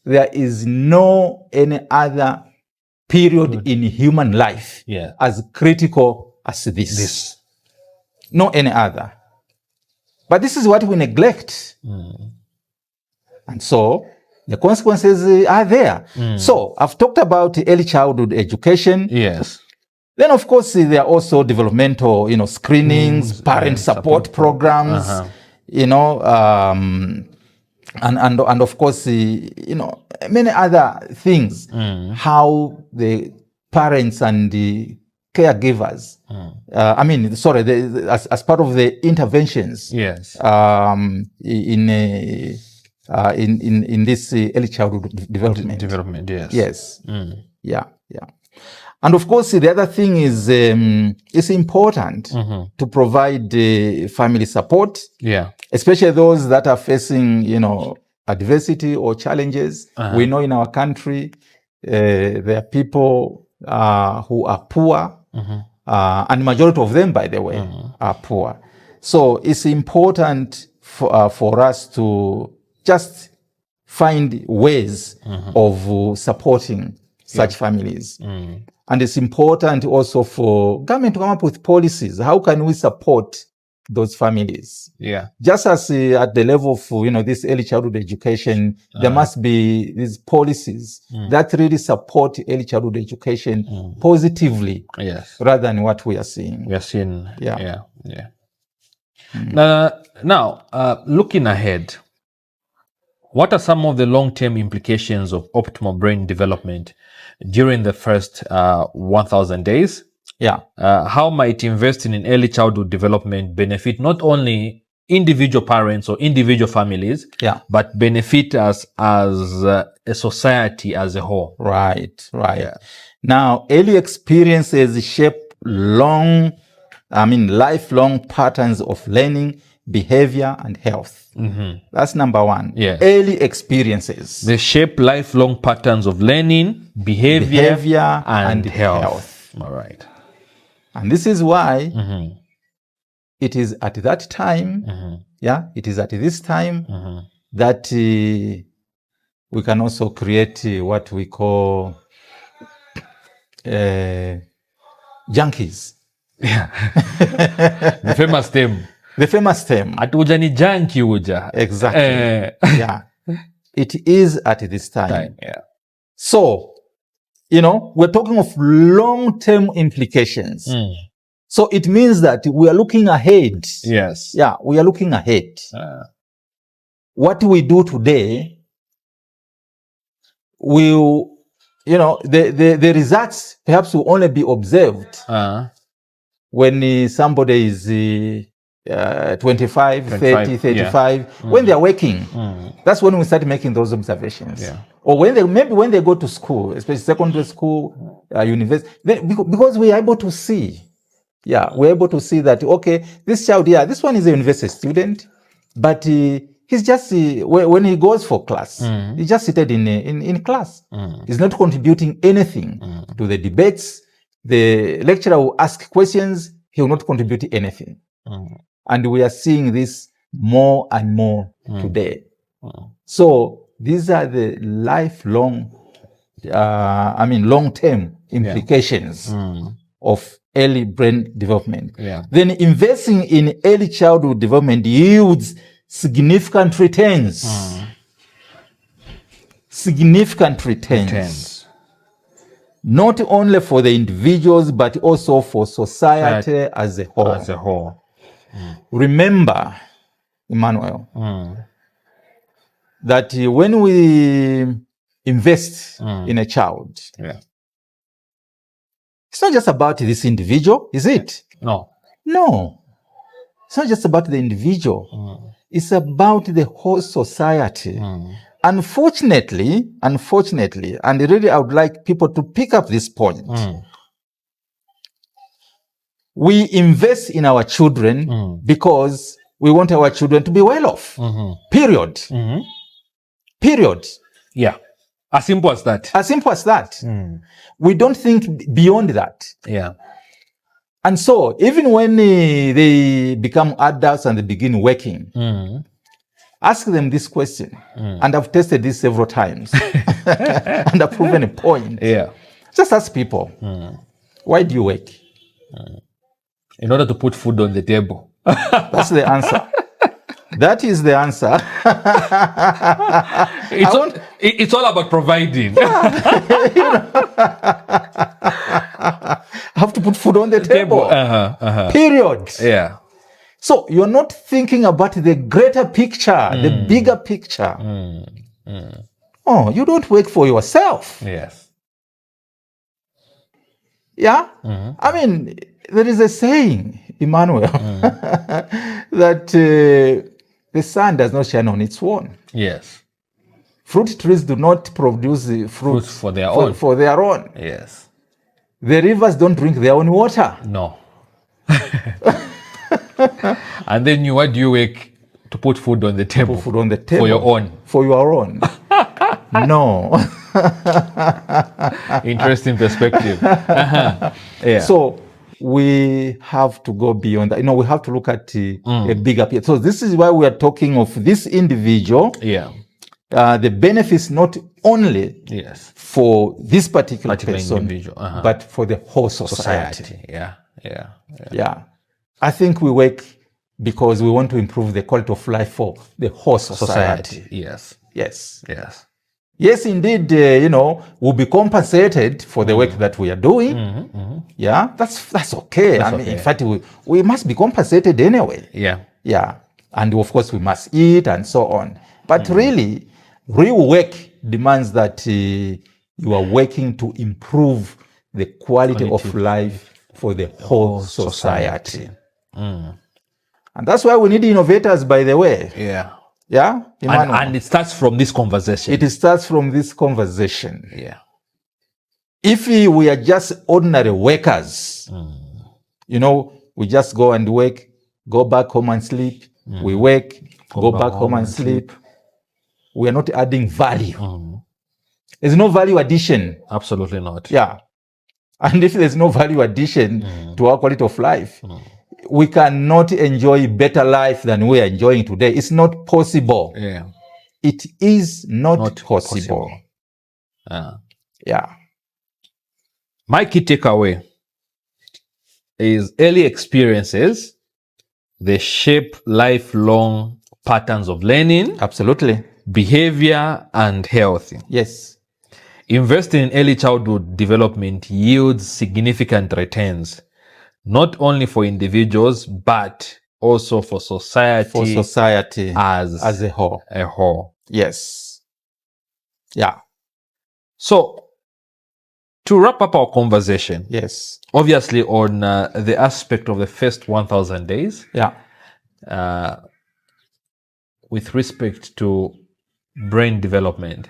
there is no any other period in human life as critical as this. No any other. But this is what we neglect. And so the consequences are there. So I've talked about early childhood education. Yes. Then, of course, there are also developmental, screenings, parent support programs, and of course, many other things. How the parents and the caregivers, as part of the interventions. Yes. In this early childhood development. Yes. Yes. Yeah. And of course, the other thing is it's important to provide family support. Yeah. Especially those that are facing, adversity or challenges. We know in our country there are people who are poor, and the majority of them, by the way, are poor. So it's important for us to just find ways of supporting such families. And it's important also for government to come up with policies. How can we support those families? Yeah. Just as at the level of, this early childhood education, there must be these policies that really support early childhood education positively. Yes. Rather than what we are seeing. We are seeing. Yeah. Now, looking ahead, what are some of the long-term implications of optimal brain development during the first 1,000 days? Yeah. How might investing in early childhood development benefit not only individual parents or individual families, but benefit us as a society as a whole? Right. Yeah. Now, early experiences shape lifelong patterns of learning, behavior, and health. That's number one. Yes. Early experiences. They shape lifelong patterns of learning, behavior and health. All right. And this is why it is at that time, it is at this time that we can also create what we call junkies. Yeah. The famous term. The famous term. Atuja ni junkie uja. Exactly. Yeah. It is at this time. Yeah. So, we're talking of long-term implications. So it means that we are looking ahead. Yes. Yeah, we are looking ahead. What we do today will, the results perhaps will only be observed when somebody is 25, 30, 35, when they are working. That's when we start making those observations. Yeah. Or when they go to school, especially secondary school, university, because we are able to see. Yeah, we're able to see that, okay, this child, this one is a university student, but he's just, when he goes for class, he's just seated in class. He's not contributing anything to the debates. The lecturer will ask questions, he will not contribute anything. And we are seeing this more and more today. So these are the lifelong, long-term implications of early brain development. Yeah. Then investing in early childhood development yields significant returns. Significant returns. Not only for the individuals, but also for society as a whole. Remember, Emmanuel, that when we invest in a child, it's not just about this individual, is it? No. It's not just about the individual. It's about the whole society unfortunately, and really I would like people to pick up this point. We invest in our children because we want our children to be well off. Period. Period. Yeah. As simple as that. As simple as that. We don't think beyond that. Yeah. And so, even when they become adults and they begin working, ask them this question. And I've tested this several times. And I've proven a point. Yeah. Just ask people, why do you work? In order to put food on the table. That's the answer. That is the answer. It's all about providing. I have to put food on the table. Period. Yeah. So you're not thinking about the greater picture, the bigger picture. Oh, you don't work for yourself. Yes. Yeah? I mean, there is a saying, Emmanuel, that the sun does not shine on its own. Yes. Fruit trees do not produce fruit for their own. For their own. Yes. The rivers don't drink their own water. No. And then what do you work to put food on the table? Put food on the table. For your own. For your own. No. Interesting perspective. Yeah. So we have to go beyond that. We have to look at a bigger picture. So this is why we are talking of this individual. Yeah. The benefits not only for this particular person, individual, but for the whole society. Yeah. I think we work because we want to improve the quality of life for the whole society. Yes, indeed, we'll be compensated for the work that we are doing. Yeah, that's okay. In fact, we must be compensated anyway. Yeah. And of course, we must eat and so on. But really, real work demands that you are working to improve the quality of life for the whole society. And that's why we need innovators, by the way. Yeah, and it starts from this conversation. It starts from this conversation. Yeah. If we are just ordinary workers, we just go and work, go back home and sleep. We work, go back home and sleep. We are not adding value. There's no value addition. Absolutely not. Yeah. And if there's no value addition to our quality of life, we cannot enjoy better life than we are enjoying today. It's not possible. Yeah. It is not possible. Yeah. My key takeaway is early experiences, they shape lifelong patterns of learning. Absolutely. Behavior and health. Yes. Investing in early childhood development yields significant returns, not only for individuals, but also for society. For society as a whole. Yes. Yeah. So, to wrap up our conversation. Yes. Obviously on the aspect of the first 1,000 days. Yeah. With respect to brain development.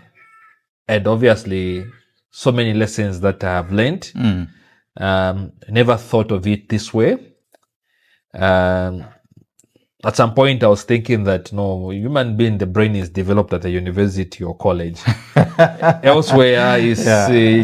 And obviously, so many lessons that I have learned. Never thought of it this way. At some point, I was thinking that human being, the brain is developed at a university or college. Elsewhere is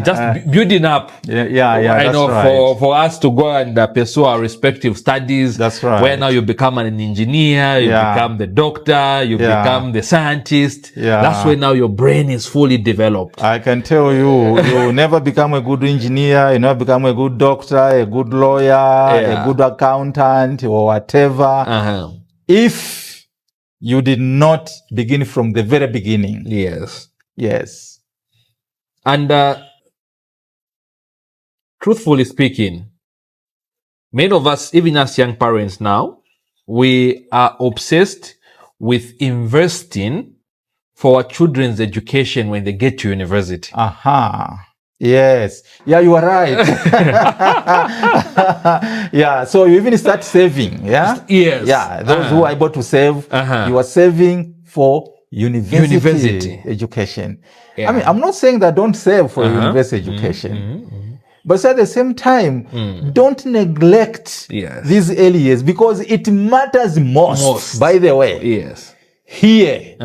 just building up. I know for us to go and pursue our respective studies. That's right. Where now you become an engineer, you become the doctor, you become the scientist. That's where now your brain is fully developed. I can tell you, you never become a good engineer, you never become a good doctor, a good lawyer, a good accountant, or whatever. If you did not begin from the very beginning. Yes. And truthfully speaking, many of us, even as young parents now, we are obsessed with investing for our children's education when they get to university. Yes. Yeah, you are right. So you even start saving. Yes. Yeah. Those who are able to save, you are saving for university education. Yeah. I mean, I'm not saying that don't save for university education, but at the same time, don't neglect these early years, because it matters most. By the way, yes, here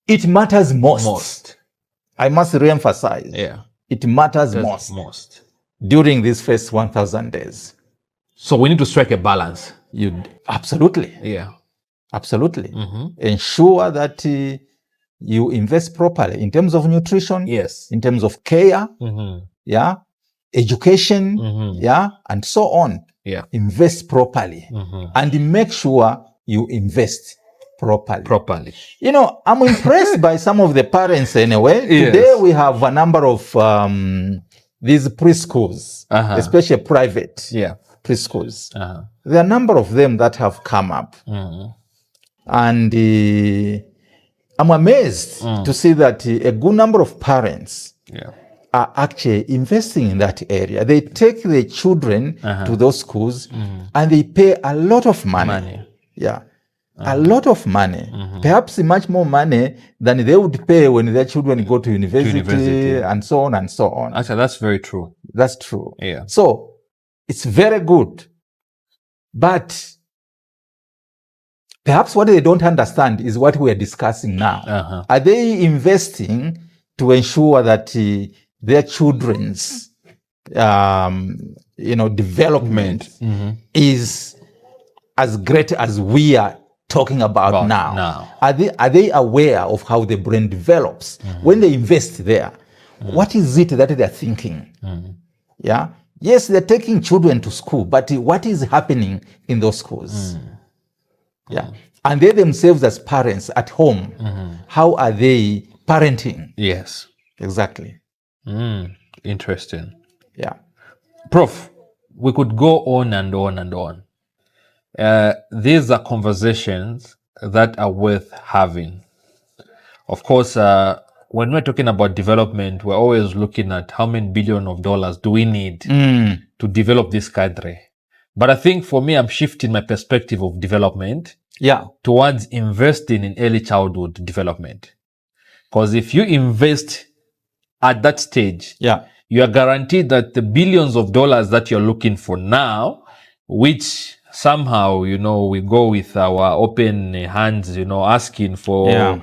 it matters most. I must re-emphasize. Yeah, it matters most during these first 1,000 days. So we need to strike a balance. Absolutely. Yeah. Absolutely. Ensure that you invest properly in terms of nutrition, yes, in terms of care, yeah, education, yeah, and so on. Yeah. Invest properly and make sure you invest properly. You know, I'm impressed by some of the parents anyway. Yes. Today we have a number of these preschools, especially private preschools. There are a number of them that have come up. And I'm amazed to see that a good number of parents are actually investing in that area. They take their children to those schools and they pay a lot of money. Yeah. A lot of money. Perhaps much more money than they would pay when their children go to university and so on and so on. Actually, that's very true. That's true. Yeah. So it's very good. But perhaps what they don't understand is what we are discussing now. Are they investing to ensure that their children's, development is as great as we are talking about now? Are they aware of how the brain develops when they invest there? What is it that they're thinking? Yeah. Yes, they're taking children to school, but what is happening in those schools? Yeah. And they themselves as parents at home, how are they parenting? Yes. Exactly. Interesting. Yeah. Prof, we could go on and on and on. These are conversations that are worth having. Of course, when we're talking about development, we're always looking at how many billions of dollars do we need to develop this country. But I think for me, I'm shifting my perspective of development towards investing in early childhood development. Because if you invest at that stage, you are guaranteed that the billions of dollars that you're looking for now, which somehow, we go with our open hands, asking for,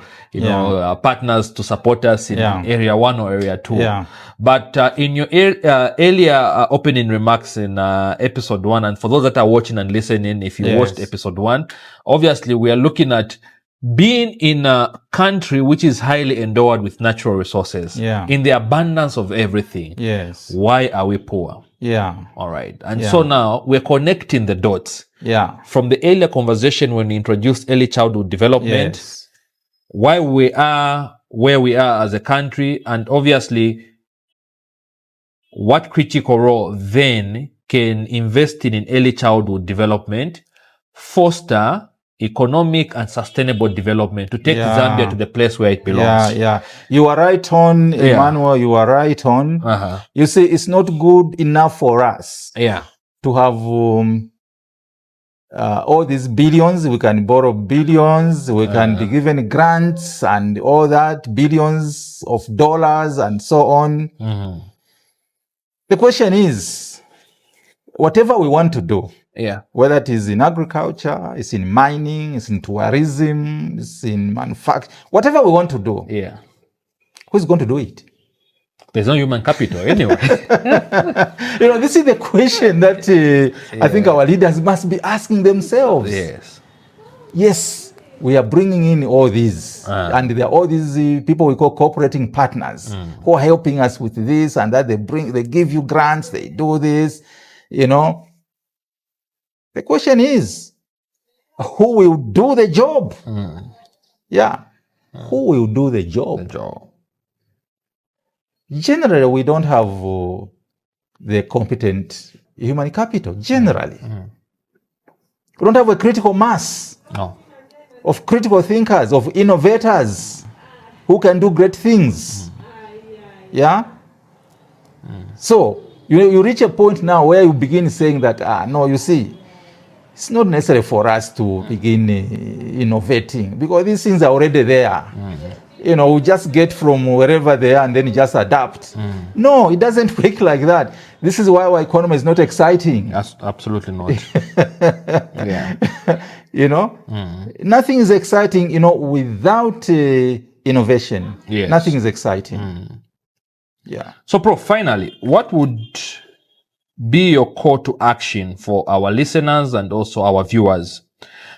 partners to support us in area 1 or area 2. But in your earlier opening remarks in episode 1, and for those that are watching and listening, if you watched episode 1, obviously we are looking at being in a country which is highly endowed with natural resources, in the abundance of everything. Yes. Why are we poor? Yeah. All right. And so now we're connecting the dots. Yeah. From the earlier conversation when we introduced early childhood development, why we are where we are as a country, and obviously what critical role then can investing in early childhood development foster economic and sustainable development to take Zambia to the place where it belongs. You are right on, Emmanuel. You are right on. You see, it's not good enough for us to have all these billions. We can borrow billions. We can be given grants and all that, billions of dollars and so on. The question is, whatever we want to do, whether it is in agriculture, it's in mining, it's in tourism, it's in manufacturing, whatever we want to do, who's going to do it? There's no human capital anyway. This is the question that I think our leaders must be asking themselves. Yes, we are bringing in all these, and there are all these people we call cooperating partners who are helping us with this and that. They give you grants, they do this, The question is, who will do the job? Who will do the job? Generally, we don't have the competent human capital. Generally, we don't have a critical mass of critical thinkers, of innovators who can do great things. So you reach a point now where you begin saying that, no, you see, it's not necessary for us to begin innovating, because these things are already there. We just get from wherever they are and then just adapt. No, it doesn't work like that. This is why our economy is not exciting. Absolutely not. Yeah. Nothing is exciting, without innovation. Yes. Nothing is exciting. Yeah. So, Prof, finally, what would be your call to action for our listeners and also our viewers?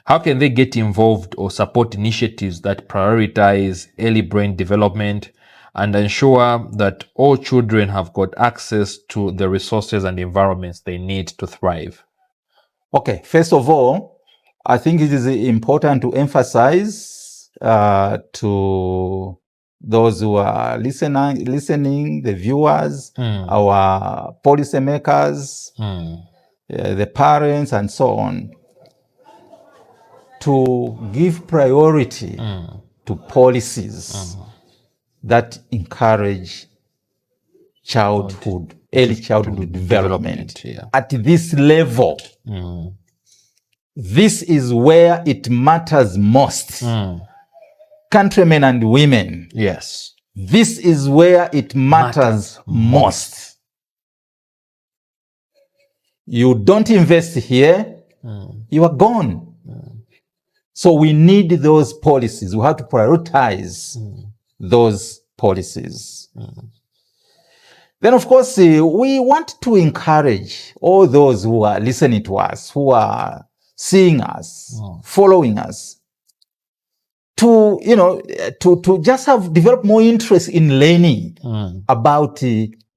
How can they get involved or support initiatives that prioritize early brain development and ensure that all children have got access to the resources and environments they need to thrive? Okay, first of all, I think it is important to emphasize to those who are listening, the viewers, our policymakers, the parents, and so on, to give priority to policies that encourage early childhood development. At this level. This is where it matters most. Countrymen and women. Yes. This is where it matters most. You don't invest here, you are gone. So we need those policies. We have to prioritize those policies. Then, of course, we want to encourage all those who are listening to us, who are seeing us, following us, to just develop more interest in learning about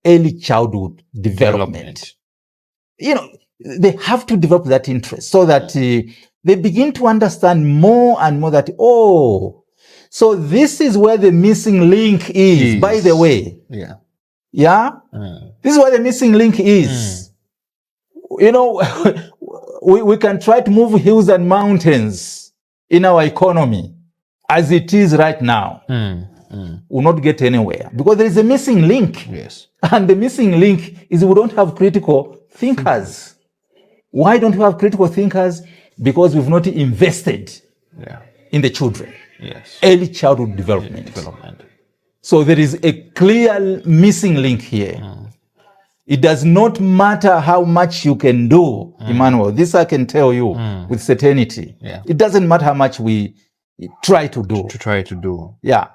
early childhood development. They have to develop that interest so that they begin to understand more and more that, so this is where the missing link is, by the way. Yeah? This is where the missing link is. We can try to move hills and mountains in our economy as it is right now. Will not get anywhere because there is a missing link. Yes. And the missing link is we don't have critical thinkers. Why don't we have critical thinkers? Because we've not invested in the children. Yes. Early childhood development. So there is a clear missing link here. It does not matter how much you can do, Emmanuel. This I can tell you with certainty. It doesn't matter how much we try to do. Yeah.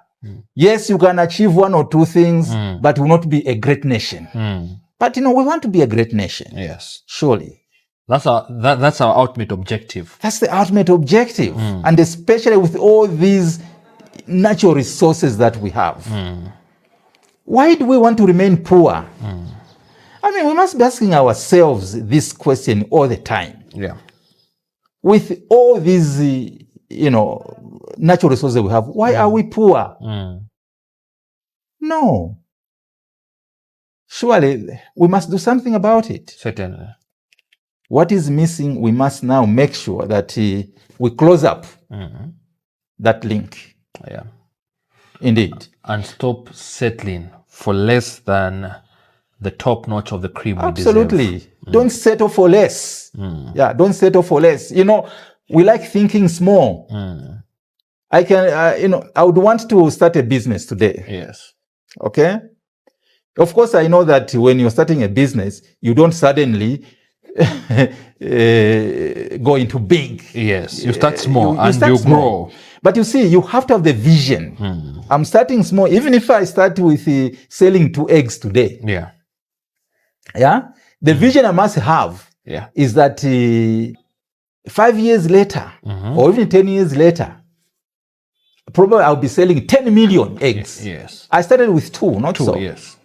Yes, you can achieve one or two things, but will not be a great nation. But we want to be a great nation. Yes. Surely. That's our ultimate objective. That's the ultimate objective. And especially with all these natural resources that we have. Why do we want to remain poor? We must be asking ourselves this question all the time. Yeah. With all these, natural resources we have, why are we poor? No. Surely, we must do something about it. Certainly. What is missing, we must now make sure that we close up that link. Yeah. Indeed. And stop settling for less than the top notch of the cream. Absolutely. Don't settle for less. Yeah, don't settle for less. We like thinking small. I can, I would want to start a business today. Yes. Okay? Of course, I know that when you're starting a business, you don't suddenly go into big. Yes, you start small you grow. But you see, you have to have the vision. I'm starting small. Even if I start with selling 2 eggs today. Yeah. Yeah? The vision I must have is that 5 years later, or even 10 years later, probably I'll be selling 10 million eggs. Yes. I started with 2, not 2. Yes.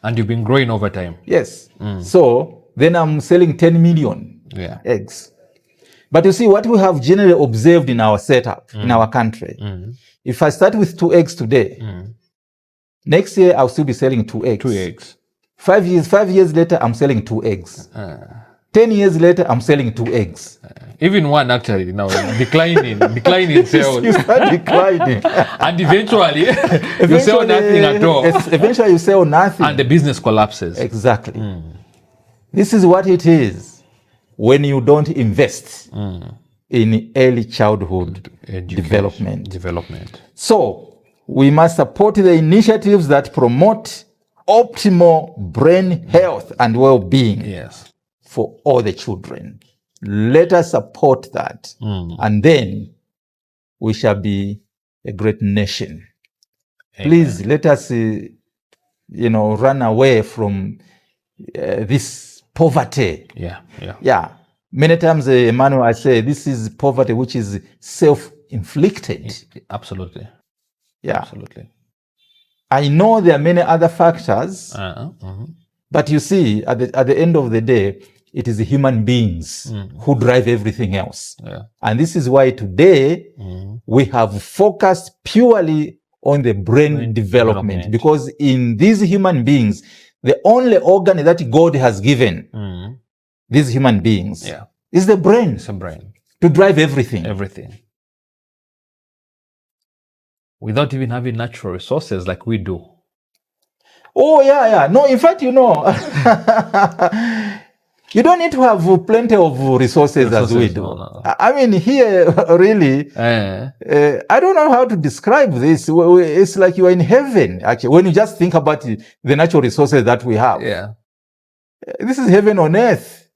And you've been growing over time. Yes. So then I'm selling 10 million eggs. But you see, what we have generally observed in our setup, in our country, if I start with 2 eggs today, next year I'll still be selling 2 eggs. 2 eggs. 5 years later, I'm selling 2 eggs. 10 years later, I'm selling 2 eggs. Even one actually now declining sales. You start declining. And eventually you sell nothing at all. Eventually you sell nothing. And the business collapses. Exactly. This is what it is. when you don't invest in early childhood development. So we must support the initiatives that promote optimal brain health and well-being for all the children. Let us support that, and then we shall be a great nation. Amen. Please let us, run away from this poverty. Yeah. Many times, Emmanuel, I say this is poverty which is self-inflicted. Absolutely. Yeah. Absolutely. I know there are many other factors, but you see, at the end of the day, it is the human beings who drive everything else. Yeah. And this is why today we have focused purely on the brain development, because in these human beings, the only organ that God has given these human beings is the brain. It's a brain. To drive everything. Everything. Without even having natural resources like we do. Oh, yeah. No, in fact, you don't need to have plenty of resources as we do. No. I mean, here, really, I don't know how to describe this. It's like you are in heaven, actually, when you just think about the natural resources that we have. Yeah. This is heaven on earth.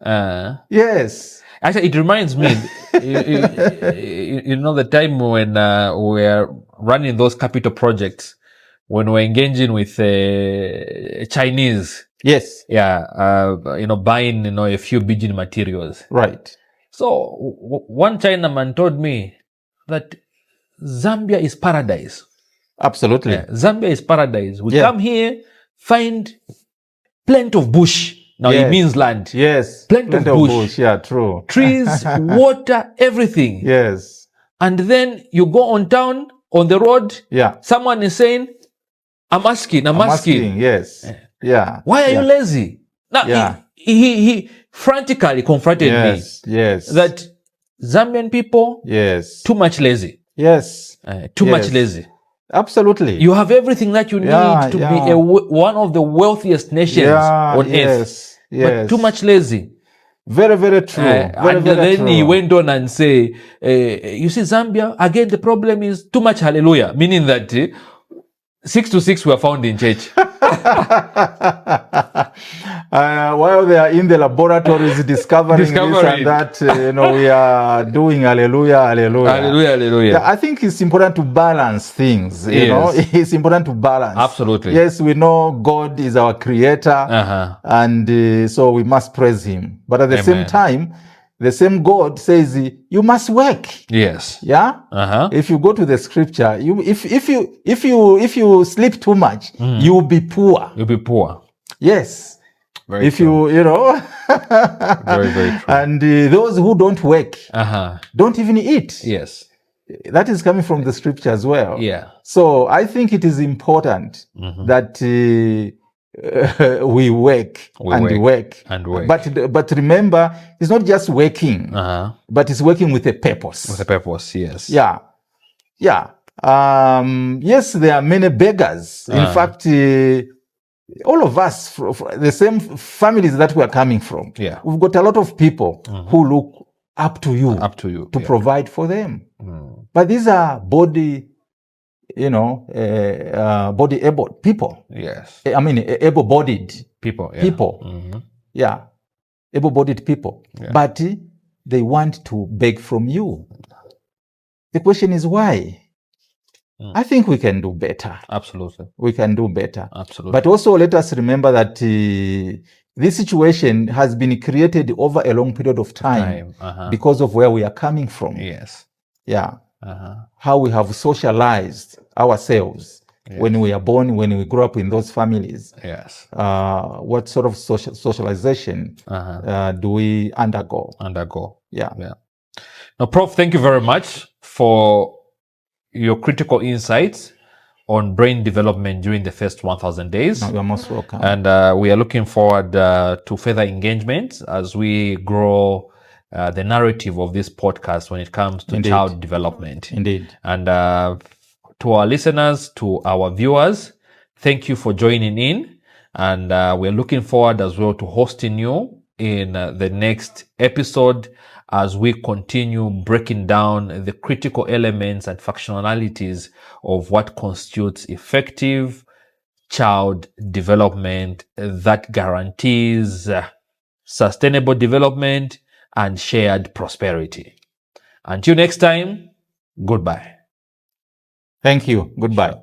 Yes. Actually, it reminds me, the time when we are running those capital projects, when we're engaging with Chinese. Yes. Yeah. Buying, a few building materials. Right. So one Chinaman told me that Zambia is paradise. Absolutely. Yeah, Zambia is paradise. We come here, find plenty of bush. Now it means land. Yes. Plenty of bush. Yeah, true. Trees, water, everything. Yes. And then you go on town, on the road. Yeah. Someone is saying, I'm asking. Yes. Yeah. Why are you lazy? Now, he frantically confronted me. Yes. That Zambian people, too much lazy. Yes. Too much lazy. Absolutely. You have everything that you need to be one of the wealthiest nations on earth. But too much lazy. Very, very true. Then he went on and say, you see, Zambia, again, the problem is too much hallelujah, meaning that 6 to 6 were found in church. While they are in the laboratories discovering this and that, we are doing hallelujah. Hallelujah. Yeah, I think it's important to balance things. It's important to balance. Absolutely. Yes, we know God is our creator, and so we must praise Him. But at the same time, the same God says you must work. Yes. Yeah. If you go to the scripture, if you sleep too much, you will be poor. You'll be poor. Yes. Very if true. Very, very true. And those who don't work don't even eat. Yes. That is coming from the scripture as well. Yeah. So I think it is important that we work. But remember, it's not just working, but it's working with a purpose. With a purpose, yes. Yeah. Yes, there are many beggars. In fact, all of us, the same families that we are coming from, we've got a lot of people who look up to you to provide for them. But these are body able people. Yes. I mean, able-bodied people. Able-bodied people. Yeah. But they want to beg from you. The question is why? I think we can do better. Absolutely. We can do better. Absolutely. But also let us remember that this situation has been created over a long period of time because of where we are coming from. Yes. Yeah. How we have socialized ourselves when we are born, when we grow up in those families. Yes. What sort of socialization do we undergo? Yeah. Now, Prof, thank you very much for your critical insights on brain development during the first 1,000 days. No, you're most welcome. And we are looking forward to further engagement as we grow the narrative of this podcast when it comes to child development. Indeed. And to our listeners, to our viewers, thank you for joining in. And we're looking forward as well to hosting you in the next episode as we continue breaking down the critical elements and functionalities of what constitutes effective child development that guarantees sustainable development and shared prosperity. Until next time, goodbye. Thank you. Goodbye.